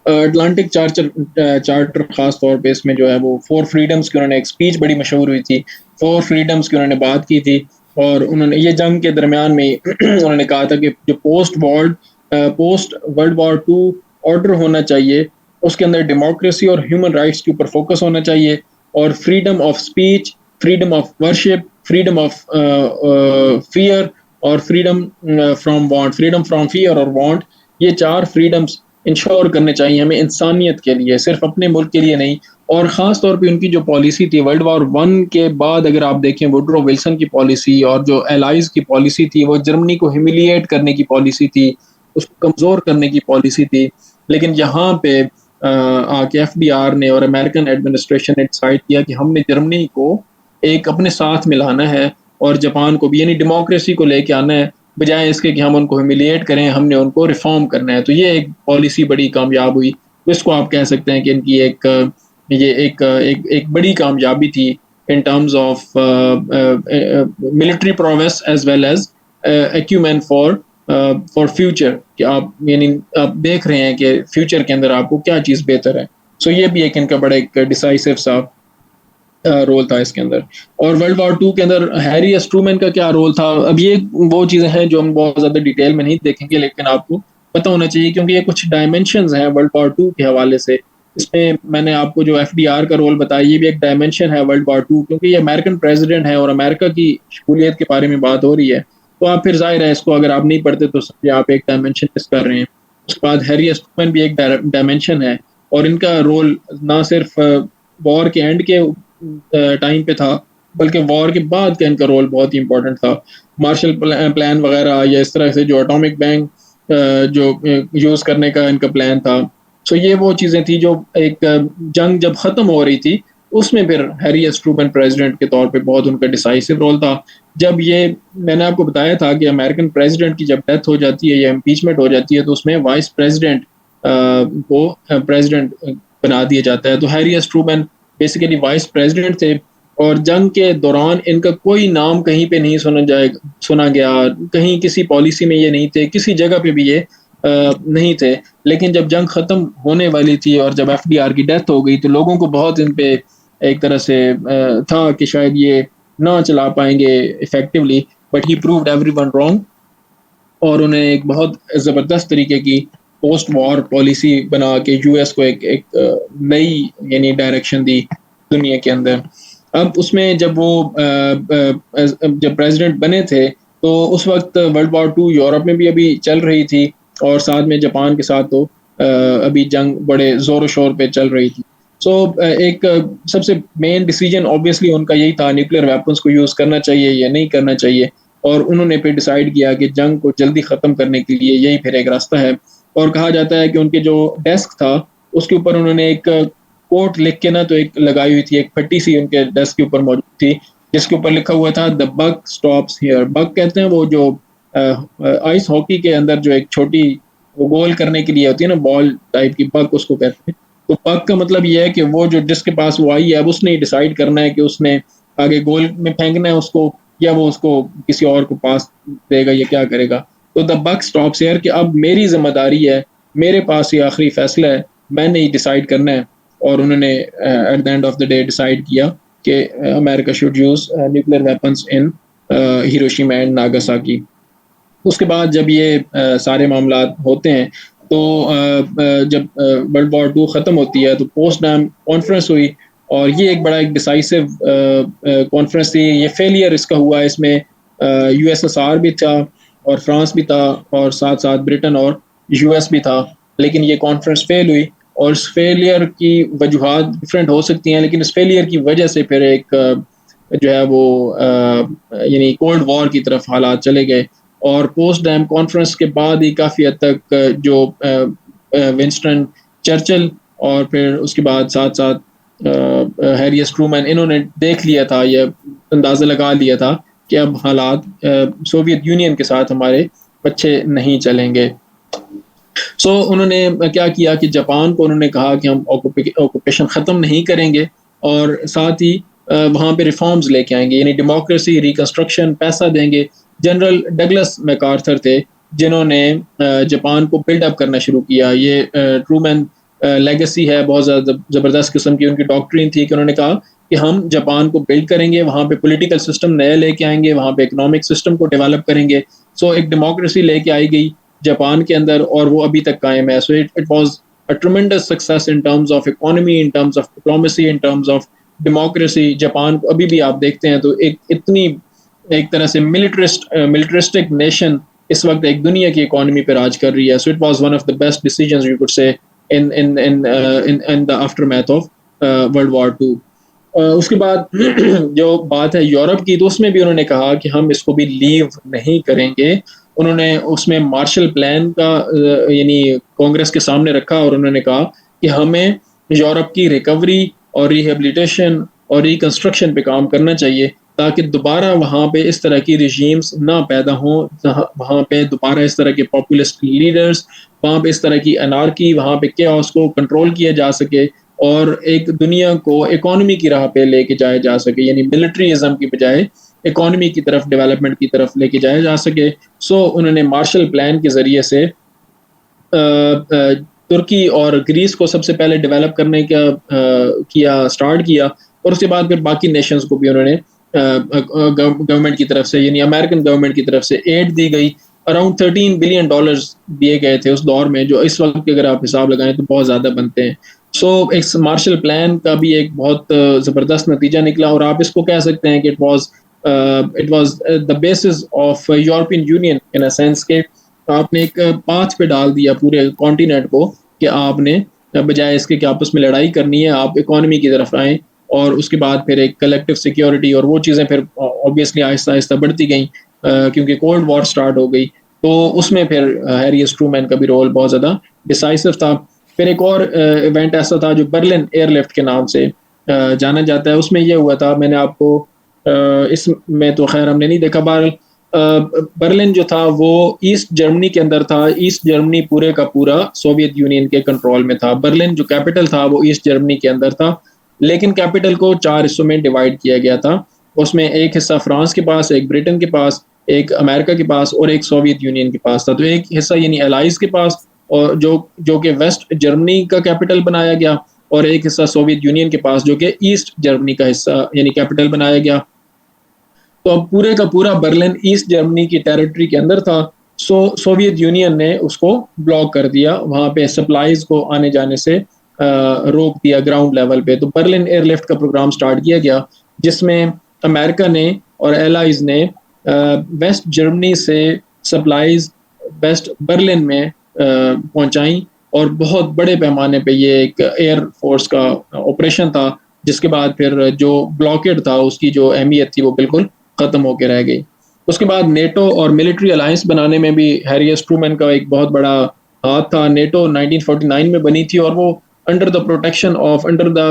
اٹلانٹک چارٹر خاص طور پہ اس میں جو ہے وہ 4 فریڈمز کی انہوں نے ایک اسپیچ بڑی مشہور ہوئی تھی, 4 فریڈمز کی انہوں نے بات کی تھی. اور انہوں نے یہ جنگ کے درمیان میں انہوں نے کہا تھا کہ جو پوسٹ ورلڈ وار 2 آرڈر ہونا چاہیے, اس کے اندر ڈیموکریسی اور ہیومن رائٹس کے اوپر فوکس ہونا چاہیے, اور freedom of speech, freedom of worship, freedom of fear اور freedom from want, freedom from fear اور وانٹ, یہ 4 فریڈمز انشور کرنے چاہیے ہمیں انسانیت کے لیے, صرف اپنے ملک کے لیے نہیں. اور خاص طور پہ ان کی جو پالیسی تھی ورلڈ وار 1 کے بعد, اگر آپ دیکھیں ووڈرو ولسن کی پالیسی اور جو الائز کی پالیسی تھی, وہ جرمنی کو ہیمیلیٹ کرنے کی پالیسی تھی, اس کو کمزور کرنے کی پالیسی تھی. لیکن یہاں پہ آ کے ایف ڈی آر نے اور امریکن ایڈمنسٹریشن نے ڈیسائیڈ کیا کہ ہم نے جرمنی کو ایک اپنے ساتھ ملانا ہے, اور جاپان کو بھی, یعنی ڈیموکریسی کو لے کے آنا ہے, بجائے اس کے کہ ہم ان کو ہیمیلیٹ کریں, ہم نے ان کو ریفارم کرنا ہے. تو یہ ایک پالیسی بڑی کامیاب ہوئی, اس کو آپ کہہ سکتے ہیں کہ ان کی ایک بڑی کامیابی تھی in terms of military prowess as well as acumen for future, کہ آپ یعنی آپ دیکھ رہے ہیں کہ فیوچر کے اندر آپ کو کیا چیز بہتر ہے. سو یہ بھی ایک ان کا بڑا ایک ڈیسائسو سا رول تھا اس کے اندر. اور ورلڈ وار 2 کے اندر ہیری ایس ٹرومین کا کیا رول تھا, اب یہ وہ چیزیں ہیں جو ہم بہت زیادہ ڈیٹیل میں نہیں دیکھیں گے, لیکن آپ کو پتہ ہونا چاہیے کیونکہ یہ کچھ ڈائمینشنز ہیں ورلڈ وار 2 کے حوالے سے. اس میں نے آپ کو جو ایف ڈی آر کا رول بتایا, یہ بھی ایک ڈائمینشن ہے ورلڈ وار 2, کیونکہ یہ امریکن پریزیڈنٹ ہے اور امریکہ کی شمولیت کے بارے میں بات ہو رہی ہے. تو آپ پھر ظاہر ہے اس کو اگر آپ نہیں پڑھتے تو سمجھے آپ ایک ڈائمینشن مس کر رہے ہیں. اس کے بعد ہیری ایس ٹرومین بھی ایک ڈائمینشن ہے, اور ان کا رول نہ صرف وار کے اینڈ کے ٹائم پہ تھا, بلکہ وار کے بعد کا ان کا رول بہت ہی امپورٹنٹ تھا. مارشل پلان وغیرہ, یا اس طرح سے جو اٹامک بینک جو یوز کرنے کا ان کا پلان تھا. سو یہ وہ چیزیں تھیں جو ایک جنگ جب ختم ہو رہی تھی اس میں پھر ہیری ایس ٹرومین پریزیڈنٹ کے طور پہ بہت ان کا ڈیسائسو رول تھا. جب یہ میں نے آپ کو بتایا تھا کہ امریکن پریزیڈنٹ کی جب ڈیتھ ہو جاتی ہے یا امپیچمنٹ ہو جاتی ہے, تو اس میں وائس پریزیڈنٹ کو پریزیڈنٹ بنا دیا جاتا ہے. تو Harry S Truman basically vice president تھے, اور جنگ کے دوران ان کا کوئی نام کہیں پہ نہیں سنا گیا, کہیں کسی پالیسی میں یہ نہیں تھے, کسی جگہ پہ بھی یہ نہیں تھے. لیکن جب جنگ ختم ہونے والی تھی اور جب ایف ڈی آر کی ڈیتھ ہو گئی, تو لوگوں کو بہت ان پہ ایک طرح سے تھا کہ شاید یہ نہ چلا پائیں گے effectively, but he proved every one wrong, اور انہیں ایک بہت زبردست طریقے کی پوسٹ وار پالیسی بنا کے یو ایس کو ایک نئی یعنی ڈائریکشن دی دنیا کے اندر. اب اس میں جب پریزیڈنٹ بنے تھے تو اس وقت ورلڈ وار 2 یورپ میں بھی ابھی چل رہی تھی, اور ساتھ میں جاپان کے ساتھ تو ابھی جنگ بڑے زور و شور پہ چل رہی تھی. سو ایک سب سے مین ڈیسیجن آبویسلی ان کا یہی تھا, نیوکلیر ویپنس کو یوز کرنا چاہیے یا نہیں کرنا چاہیے, اور انہوں نے پھر ڈیسائیڈ کیا کہ جنگ کو جلدی ختم کرنے کے لیے یہی پھر ایک راستہ ہے. اور کہا جاتا ہے کہ ان کے جو ڈیسک تھا اس کے اوپر انہوں نے ایک کوٹ لکھ کے نا تو ایک لگائی ہوئی تھی, ایک پھٹی سی ان کے ڈیسک کے اوپر موجود تھی, جس کے اوپر لکھا ہوا تھا the buck stops here. بک کہتے ہیں وہ جو آئس ہاکی کے اندر جو ایک چھوٹی وہ گول کرنے کے لیے ہوتی ہے نا, بال ٹائپ کی, بک اس کو کہتے ہیں. تو بک کا مطلب یہ ہے کہ وہ جو جس کے پاس وہ آئی ہے اب اس نے ڈیسائیڈ کرنا ہے کہ اس نے آگے گول میں پھینکنا ہے اس کو, یا وہ اس کو کسی اور کو پاس دے گا, یا کیا کرے گا. تو the buck stops here, کہ اب میری ذمہ داری ہے, میرے پاس یہ آخری فیصلہ ہے, میں نے ہی ڈیسائیڈ کرنا ہے. اور انہوں نے at the end of the day decide کیا کہ امریکہ should use nuclear weapons in Hiroshima and Nagasaki. اس کے بعد جب یہ سارے معاملات ہوتے ہیں تو جب ورلڈ وار 2 ختم ہوتی ہے تو پوسٹ ڈیم کانفرنس ہوئی, اور یہ ایک بڑا ایک ڈیسائسو کانفرنس تھی. یہ فیلئر اس کا ہوا, اس میں یو ایس ایس آر بھی تھا اور فرانس بھی تھا, اور ساتھ ساتھ برٹن اور یو ایس بھی تھا, لیکن یہ کانفرنس فیل ہوئی. اور اس فیلئر کی وجوہات ڈفرینٹ ہو سکتی ہیں, لیکن اس فیلئر کی وجہ سے پھر ایک جو ہے وہ یعنی کولڈ وار کی طرف حالات چلے گئے. اور پوسٹ ڈیم کانفرنس کے بعد ہی کافی حد تک جو ونسٹن چرچل اور پھر اس کے بعد ساتھ ساتھ ہیری ایس ٹرومین, انہوں نے دیکھ لیا تھا, یہ اندازہ لگا لیا تھا کہ اب حالات سوویت یونین کے ساتھ ہمارے اچھے نہیں چلیں گے. سو انہوں نے کیا کیا کہ جاپان کو انہوں نے کہا کہ ہم آکوپیشن ختم نہیں کریں گے, اور ساتھ ہی وہاں پہ ریفارمز لے کے آئیں گے, یعنی ڈیموکریسی, ریکنسٹرکشن, پیسہ دیں گے. جنرل ڈگلس میکارتھر تھے جنہوں نے جاپان کو بلڈ اپ کرنا شروع کیا. یہ ٹرومین لیگیسی ہے بہت زیادہ زبردست قسم کی, ان کی ڈاکٹرین تھی کہ انہوں نے کہا کہ ہم جاپان کو بلڈ کریں گے, وہاں پہ پولیٹیکل سسٹم نئے لے کے آئیں گے, وہاں پہ اکنامک سسٹم کو ڈیولپ کریں گے. سو ایک ڈیموکریسی لے کے آئی گئی, جاپان کے اندر اور وہ ابھی تک قائم ہے. So it was a tremendous success in terms of economy, in terms of diplomacy, in terms of democracy. Japan کو ابھی بھی آپ دیکھتے ہیں تو ایک اتنی ایک طرح سے ملٹرسٹک نیشن اس وقت ایک دنیا کی اکانومی پہ راج کر رہی ہے. So it was one of the best decisions you could سے in the aftermath of World War II. اس کے بعد جو بات ہے یورپ کی تو اس میں بھی انہوں نے کہا کہ ہم اس کو بھی لیو نہیں کریں گے. انہوں نے اس میں مارشل پلان کا یعنی کانگریس کے سامنے رکھا اور انہوں نے کہا کہ ہمیں یورپ کی ریکوری اور ریہیبلیٹیشن اور ریکنسٹرکشن پہ کام کرنا چاہیے تاکہ دوبارہ وہاں پہ اس طرح کی ریجیمز نہ پیدا ہوں, وہاں پہ دوبارہ اس طرح کے پاپولسٹ لیڈرز, وہاں پہ اس طرح کی انارکی, وہاں پہ کیاس کو کنٹرول کیا جا سکے اور ایک دنیا کو اکانومی کی راہ پہ لے کے جایا جا سکے, یعنی ملٹریزم کی بجائے اکانومی کی طرف, ڈیولپمنٹ کی طرف لے کے جایا جا سکے. سو انہوں نے مارشل پلان کے ذریعے سے ترکی اور گریس کو سب سے پہلے ڈیولپ کرنے کا اسٹارٹ کیا اور اس کے بعد پھر باقی نیشنز کو بھی انہوں نے گورنمنٹ کی طرف سے یعنی امریکن گورنمنٹ کی طرف سے ایڈ دی گئی. اراؤنڈ $13 بلین دیے گئے تھے اس دور میں, جو اس وقت کے اگر آپ حساب لگائیں تو بہت زیادہ بنتے ہیں. سو ایک مارشل پلان کا بھی ایک بہت زبردست نتیجہ نکلا اور آپ اس کو کہہ سکتے ہیں کہ it was the basis of European Union in a sense کہ آپ نے ایک پاتھ پہ ڈال دیا پورے کانٹیننٹ کو کہ آپ نے بجائے اس کے کہ آپس میں لڑائی کرنی ہے آپ اکانومی کی طرف آئیں, اور اس کے بعد پھر ایک کلیکٹیو سیکیورٹی اور وہ چیزیں پھر اوبیسلی آہستہ آہستہ بڑھتی گئیں کیونکہ کولڈ وار سٹارٹ ہو گئی. تو اس میں پھر ہیری ایس ٹرومین کا بھی رول بہت زیادہ ڈیسائسو تھا. پھر ایک اور ایونٹ ایسا تھا جو برلن ایئر لفٹ کے نام سے جانا جاتا ہے. اس میں یہ ہوا تھا, میں نے آپ کو اس میں تو خیر ہم نے نہیں دیکھا, برلن جو تھا وہ ایسٹ جرمنی کے اندر تھا. ایسٹ جرمنی پورے کا پورا سوویت یونین کے کنٹرول میں تھا. برلن جو کیپٹل تھا وہ ایسٹ جرمنی کے اندر تھا, لیکن کیپٹل کو 4 حصوں میں ڈیوائڈ کیا گیا تھا. اس میں ایک حصہ فرانس کے پاس, ایک برٹن کے پاس, ایک امریکہ کے پاس اور ایک سوویت یونین کے پاس تھا. تو ایک حصہ یعنی الائز کے پاس اور جو کہ ویسٹ جرمنی کا کیپٹل بنایا گیا, اور ایک حصہ سوویت یونین کے پاس جو کہ ایسٹ جرمنی کا حصہ یعنی کیپٹل بنایا گیا. تو اب پورے کا پورا برلن ایسٹ جرمنی کی ٹیریٹری کے اندر تھا. سوویت یونین نے اس کو بلاک کر دیا, وہاں پہ سپلائیز کو آنے جانے سے روک دیا گراؤنڈ لیول پہ. تو برلن ایئر لفٹ کا پروگرام سٹارٹ کیا گیا جس میں امریکہ نے اور ایلائز نے ویسٹ جرمنی سے سپلائیز ویسٹ برلن میں پہنچائیں, اور بہت بڑے پیمانے پہ یہ ایک ایئر فورس کا آپریشن تھا, جس کے بعد پھر جو بلاکیڈ تھا اس کی جو اہمیت تھی وہ بالکل ختم ہو کے رہ گئی. اس کے بعد نیٹو اور ملٹری الائنس بنانے میں بھی ہیری ایس ٹرومین کا ایک بہت بڑا ہاتھ تھا. نیٹو 1949 میں بنی تھی اور وہ under the protection of under the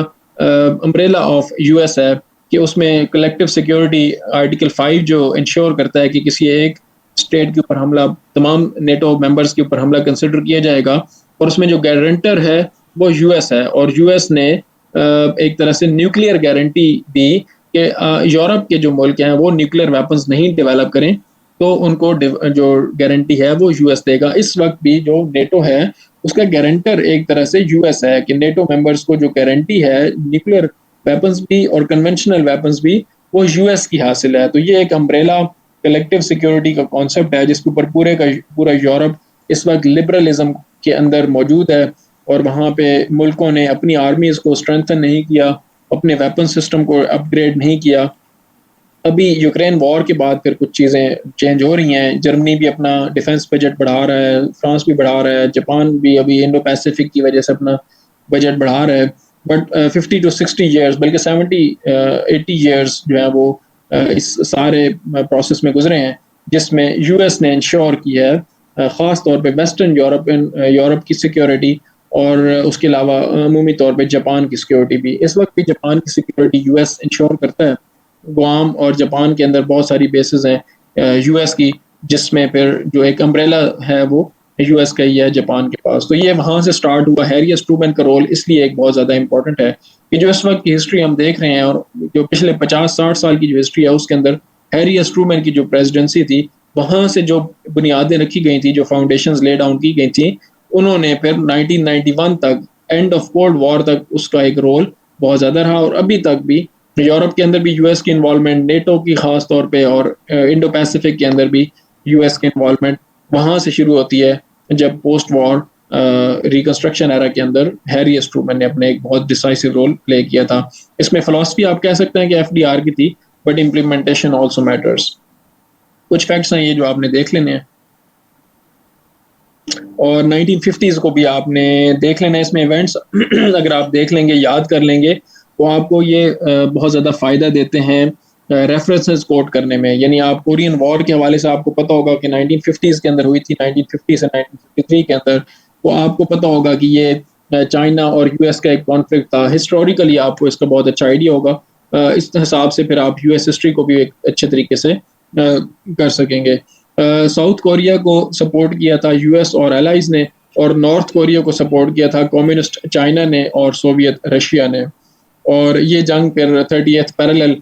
umbrella of U S ہے کہ اس میں کلیکٹیو سیکیورٹی آرٹیکل 5 جو انشور کرتا ہے کہ کسی ایک اسٹیٹ کے اوپر حملہ, تمام نیٹو ممبرس کے اوپر حملہ کنسیڈر کیا جائے گا, اور اس میں جو گارنٹر ہے وہ یو ایس ہے. اور یو ایس نے ایک طرح سے نیوکلیئر گارنٹی دی کہ یورپ کے جو ملک ہیں وہ نیوکلیئر ویپنز نہیں ڈیولپ کریں, تو ان کو جو گارنٹی ہے وہ یو ایس دے گا. اس وقت بھی جو نیٹو ہے اس کا گارنٹر ایک طرح سے یو ایس ہے کہ نیٹو ممبرس کو جو گارنٹی ہے نیوکلیئر ویپنز بھی اور کنونشنل ویپنز بھی وہ یو ایس کی حاصل ہے. تو یہ ایک امبریلا کلیکٹیو سیکیورٹی کا کانسیپٹ ہے جس کے اوپر پورے کا پورا یورپ اس وقت لبرلزم کے اندر موجود ہے, اور وہاں پہ ملکوں نے اپنی آرمیز کو اسٹرینتھن نہیں کیا, اپنے ویپن سسٹم کو اپ گریڈ نہیں کیا. ابھی یوکرین وار کے بعد پھر کچھ چیزیں چینج ہو رہی ہیں. جرمنی بھی اپنا ڈیفنس بجٹ بڑھا رہا ہے, فرانس بھی بڑھا رہا ہے, جاپان بھی ابھی انڈو پیسیفک کی وجہ سے اپنا بجٹ بڑھا رہا ہے. بٹ 50 to 60 ایئرس بلکہ 70-80 ایئرس جو ہیں وہ اس سارے پروسیس میں گزرے ہیں, جس میں یو ایس نے انشور کی ہے خاص طور پہ ویسٹرن یورپ کی سیکیورٹی, اور اس کے علاوہ عمومی طور پہ جاپان کی سیکیورٹی بھی. اس وقت بھی جاپان کی سیکیورٹی یو ایس انشور کرتا ہے. گوام اور جاپان کے اندر بہت ساری بیسز ہیں یو ایس کی, جس میں پھر جو ایک امبریلا ہے وہ یو ایس کا ہی ہے جاپان کے پاس. تو یہ وہاں سے سٹارٹ ہوا. ہیری ایس ٹرومین کا رول اس لیے ایک بہت زیادہ امپورٹنٹ ہے کہ جو اس وقت کی ہسٹری ہم دیکھ رہے ہیں اور جو پچھلے 50-60 سال کی جو ہسٹری ہے اس کے اندر ہیری ایس ٹرومین کی جو پریزیڈنسی تھی, وہاں سے جو بنیادیں رکھی گئی تھیں, جو فاؤنڈیشنز لے ڈاؤن کی گئی تھیں, انہوں نے پھر 1991 تک اینڈ آف کولڈ وار تک اس کا ایک رول بہت زیادہ رہا. اور ابھی تک بھی یورپ کے اندر بھی یو ایس کی انوالومنٹ, نیٹو کی خاص طور پہ, اور انڈو پیسیفک کے اندر بھی یو ایس کی انوالومنٹ وہاں سے شروع ہوتی ہے جب پوسٹ وار ریکنسٹرکشن ایرا کے اندر ہیری ایس ٹرومن نے اپنے ایک بہت ڈیسائسو رول پلے کیا تھا. اس میں فلاسفی آپ کہہ سکتے ہیں کہ ایف ڈی آر کی تھی, بٹ امپلیمنٹیشن آلسو میٹرس. کچھ فیکٹس ہیں یہ جو آپ نے دیکھ لینے ہیں, اور 1950s کو بھی آپ نے دیکھ لینا ہے. اس میں ایونٹس اگر آپ دیکھ لیں گے, یاد کر لیں گے, تو آپ کو یہ بہت زیادہ فائدہ دیتے ہیں ریفرنسز کوٹ کرنے میں. یعنی آپ کورین وار کے حوالے سے آپ کو پتہ ہوگا کہ 1950s کے اندر ہوئی تھی, 1950 سے 1953 کے اندر, تو آپ کو پتہ ہوگا کہ یہ چائنا اور یو ایس کا ایک کانفلکٹ تھا. ہسٹوریکلی آپ کو اس کا بہت اچھا آئیڈیا ہوگا. اس حساب سے پھر آپ یو ایس ہسٹری کو بھی ایک اچھے طریقے سے کر سکیں گے. ساؤتھ کوریا کو سپورٹ کیا تھا یو ایس اور الائز نے, اور نارتھ کوریا کو سپورٹ کیا تھا کمیونسٹ چائنا نے اور سوویت رشیا نے. اور یہ جنگ پھر 30th پیرلل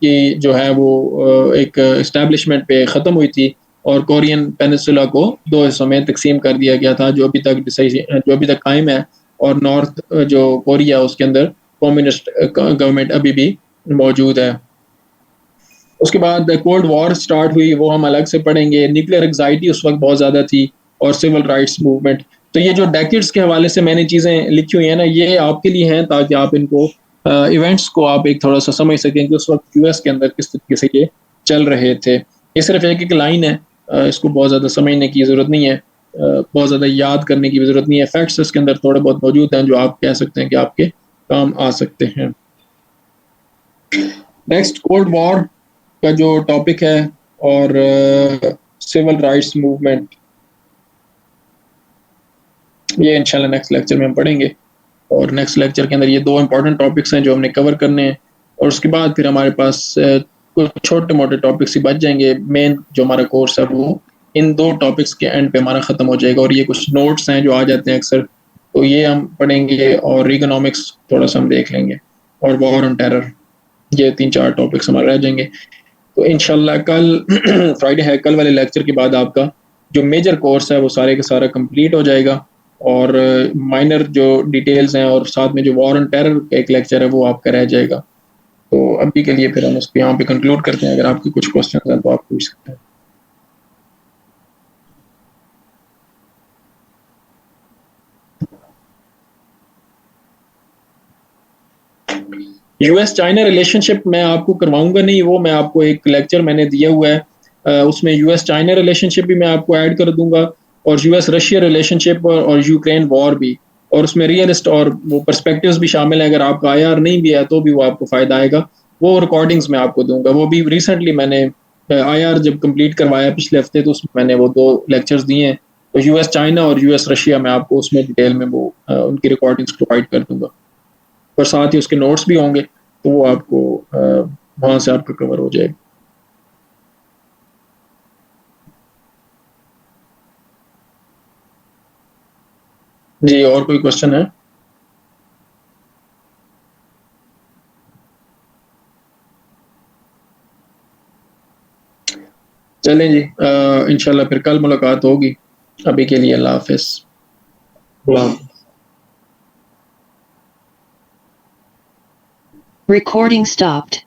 کی جو ہے وہ ایک اسٹیبلشمنٹ پہ ختم ہوئی تھی, اور کورین پینسولا کو 2 حصوں میں تقسیم کر دیا گیا تھا, جو ابھی تک قائم ہے. اور نارتھ جو کوریا اس کے اندر کمیونسٹ گورنمنٹ ابھی بھی موجود ہے. اس کے بعد کولڈ وار سٹارٹ ہوئی, وہ ہم الگ سے پڑھیں گے. نیوکلیر انگزائٹی اس وقت بہت زیادہ تھی, اور سول رائٹس موومنٹ. تو یہ جو ڈیکیڈز کے حوالے سے میں نے چیزیں لکھی ہوئی ہیں نا, یہ آپ کے لیے ہیں تاکہ آپ ان کو ایونٹس کو آپ ایک تھوڑا سا سمجھ سکیں کہ اس وقت یو ایس کے اندر کس طریقے سے یہ چل رہے تھے. یہ صرف ایک لائن ہے, اس کو بہت زیادہ سمجھنے کی ضرورت نہیں ہے, بہت زیادہ یاد کرنے کی بھی ضرورت نہیں ہے. فیکٹس اس کے اندر تھوڑے بہت موجود ہیں جو آپ کہہ سکتے ہیں کہ آپ کے کام آ سکتے ہیں. نیکسٹ کولڈ وار کا جو ٹاپک ہے, اور سول رائٹس موومنٹ, یہ انشاءاللہ نیکسٹ لیکچر میں ہم پڑھیں گے. اور نیکسٹ لیکچر کے اندر یہ 2 امپورٹنٹ ٹاپکس ہیں جو ہم نے کور کرنے ہیں, اور اس کے بعد پھر ہمارے پاس کچھ چھوٹے موٹے ٹاپکس ہی بچ جائیں گے. مین جو ہمارا کورس ہے وہ ان 2 ٹاپکس کے اینڈ پہ ہمارا ختم ہو جائے گا. اور یہ کچھ نوٹس ہیں جو آ جاتے ہیں اکثر, تو یہ ہم پڑھیں گے. اور اکنامکس تھوڑا سا ہم دیکھ لیں گے, اور وار آن ٹیرر. یہ 3-4 ٹاپکس ہمارے رہ جائیں گے. تو انشاءاللہ کل فرائیڈے ہے, کل والے لیکچر کے بعد آپ کا جو میجر کورس ہے وہ سارے کا سارا کمپلیٹ ہو جائے گا, اور مائنر جو ڈیٹیلز ہیں اور ساتھ میں جو وار آن ٹیرر کا ایک لیکچر ہے وہ آپ کا رہ جائے گا. تو ابھی کے لیے پھر ہم اس کو یہاں پہ کنکلوڈ کرتے ہیں. اگر آپ کی کچھ کوسچنز ہیں تو آپ پوچھ سکتے ہیں. یو ایس چائنا ریلیشن شپ میں آپ کو کرواؤں گا نہیں, وہ میں آپ کو ایک لیکچر میں نے دیا ہوا ہے, اس میں یو ایس چائنا ریلیشن شپ بھی میں آپ کو ایڈ کر دوں گا, اور یو ایس رشیا ریلیشن شپ اور یوکرین وار بھی, اور اس میں ریئلسٹ اور وہ پرسپیکٹیوز بھی شامل ہیں. اگر آپ کا آئی آر نہیں بھی ہے تو بھی وہ آپ کو فائدہ آئے گا. وہ ریکارڈنگز میں آپ کو دوں گا. وہ بھی ریسنٹلی میں نے آئی آر جب کمپلیٹ کروایا پچھلے ہفتے, تو اس میں نے وہ 2 لیکچرز دیے ہیں. تو یو ایس چائنا اور یو ایس رشیا میں آپ کو اس میں ڈیٹیل میں وہ ان کی ریکارڈنگز پرووائڈ کر دوں گا, اور ساتھ ہی اس کے نوٹس بھی ہوں گے, تو وہ آپ کو وہاں سے آپ کا کور ہو جائے گا. جی, اور کوئی کوشچن ہے؟ چلیں جی, انشاءاللہ پھر کل ملاقات ہوگی. ابھی کے لیے اللہ حافظ. Recording stopped.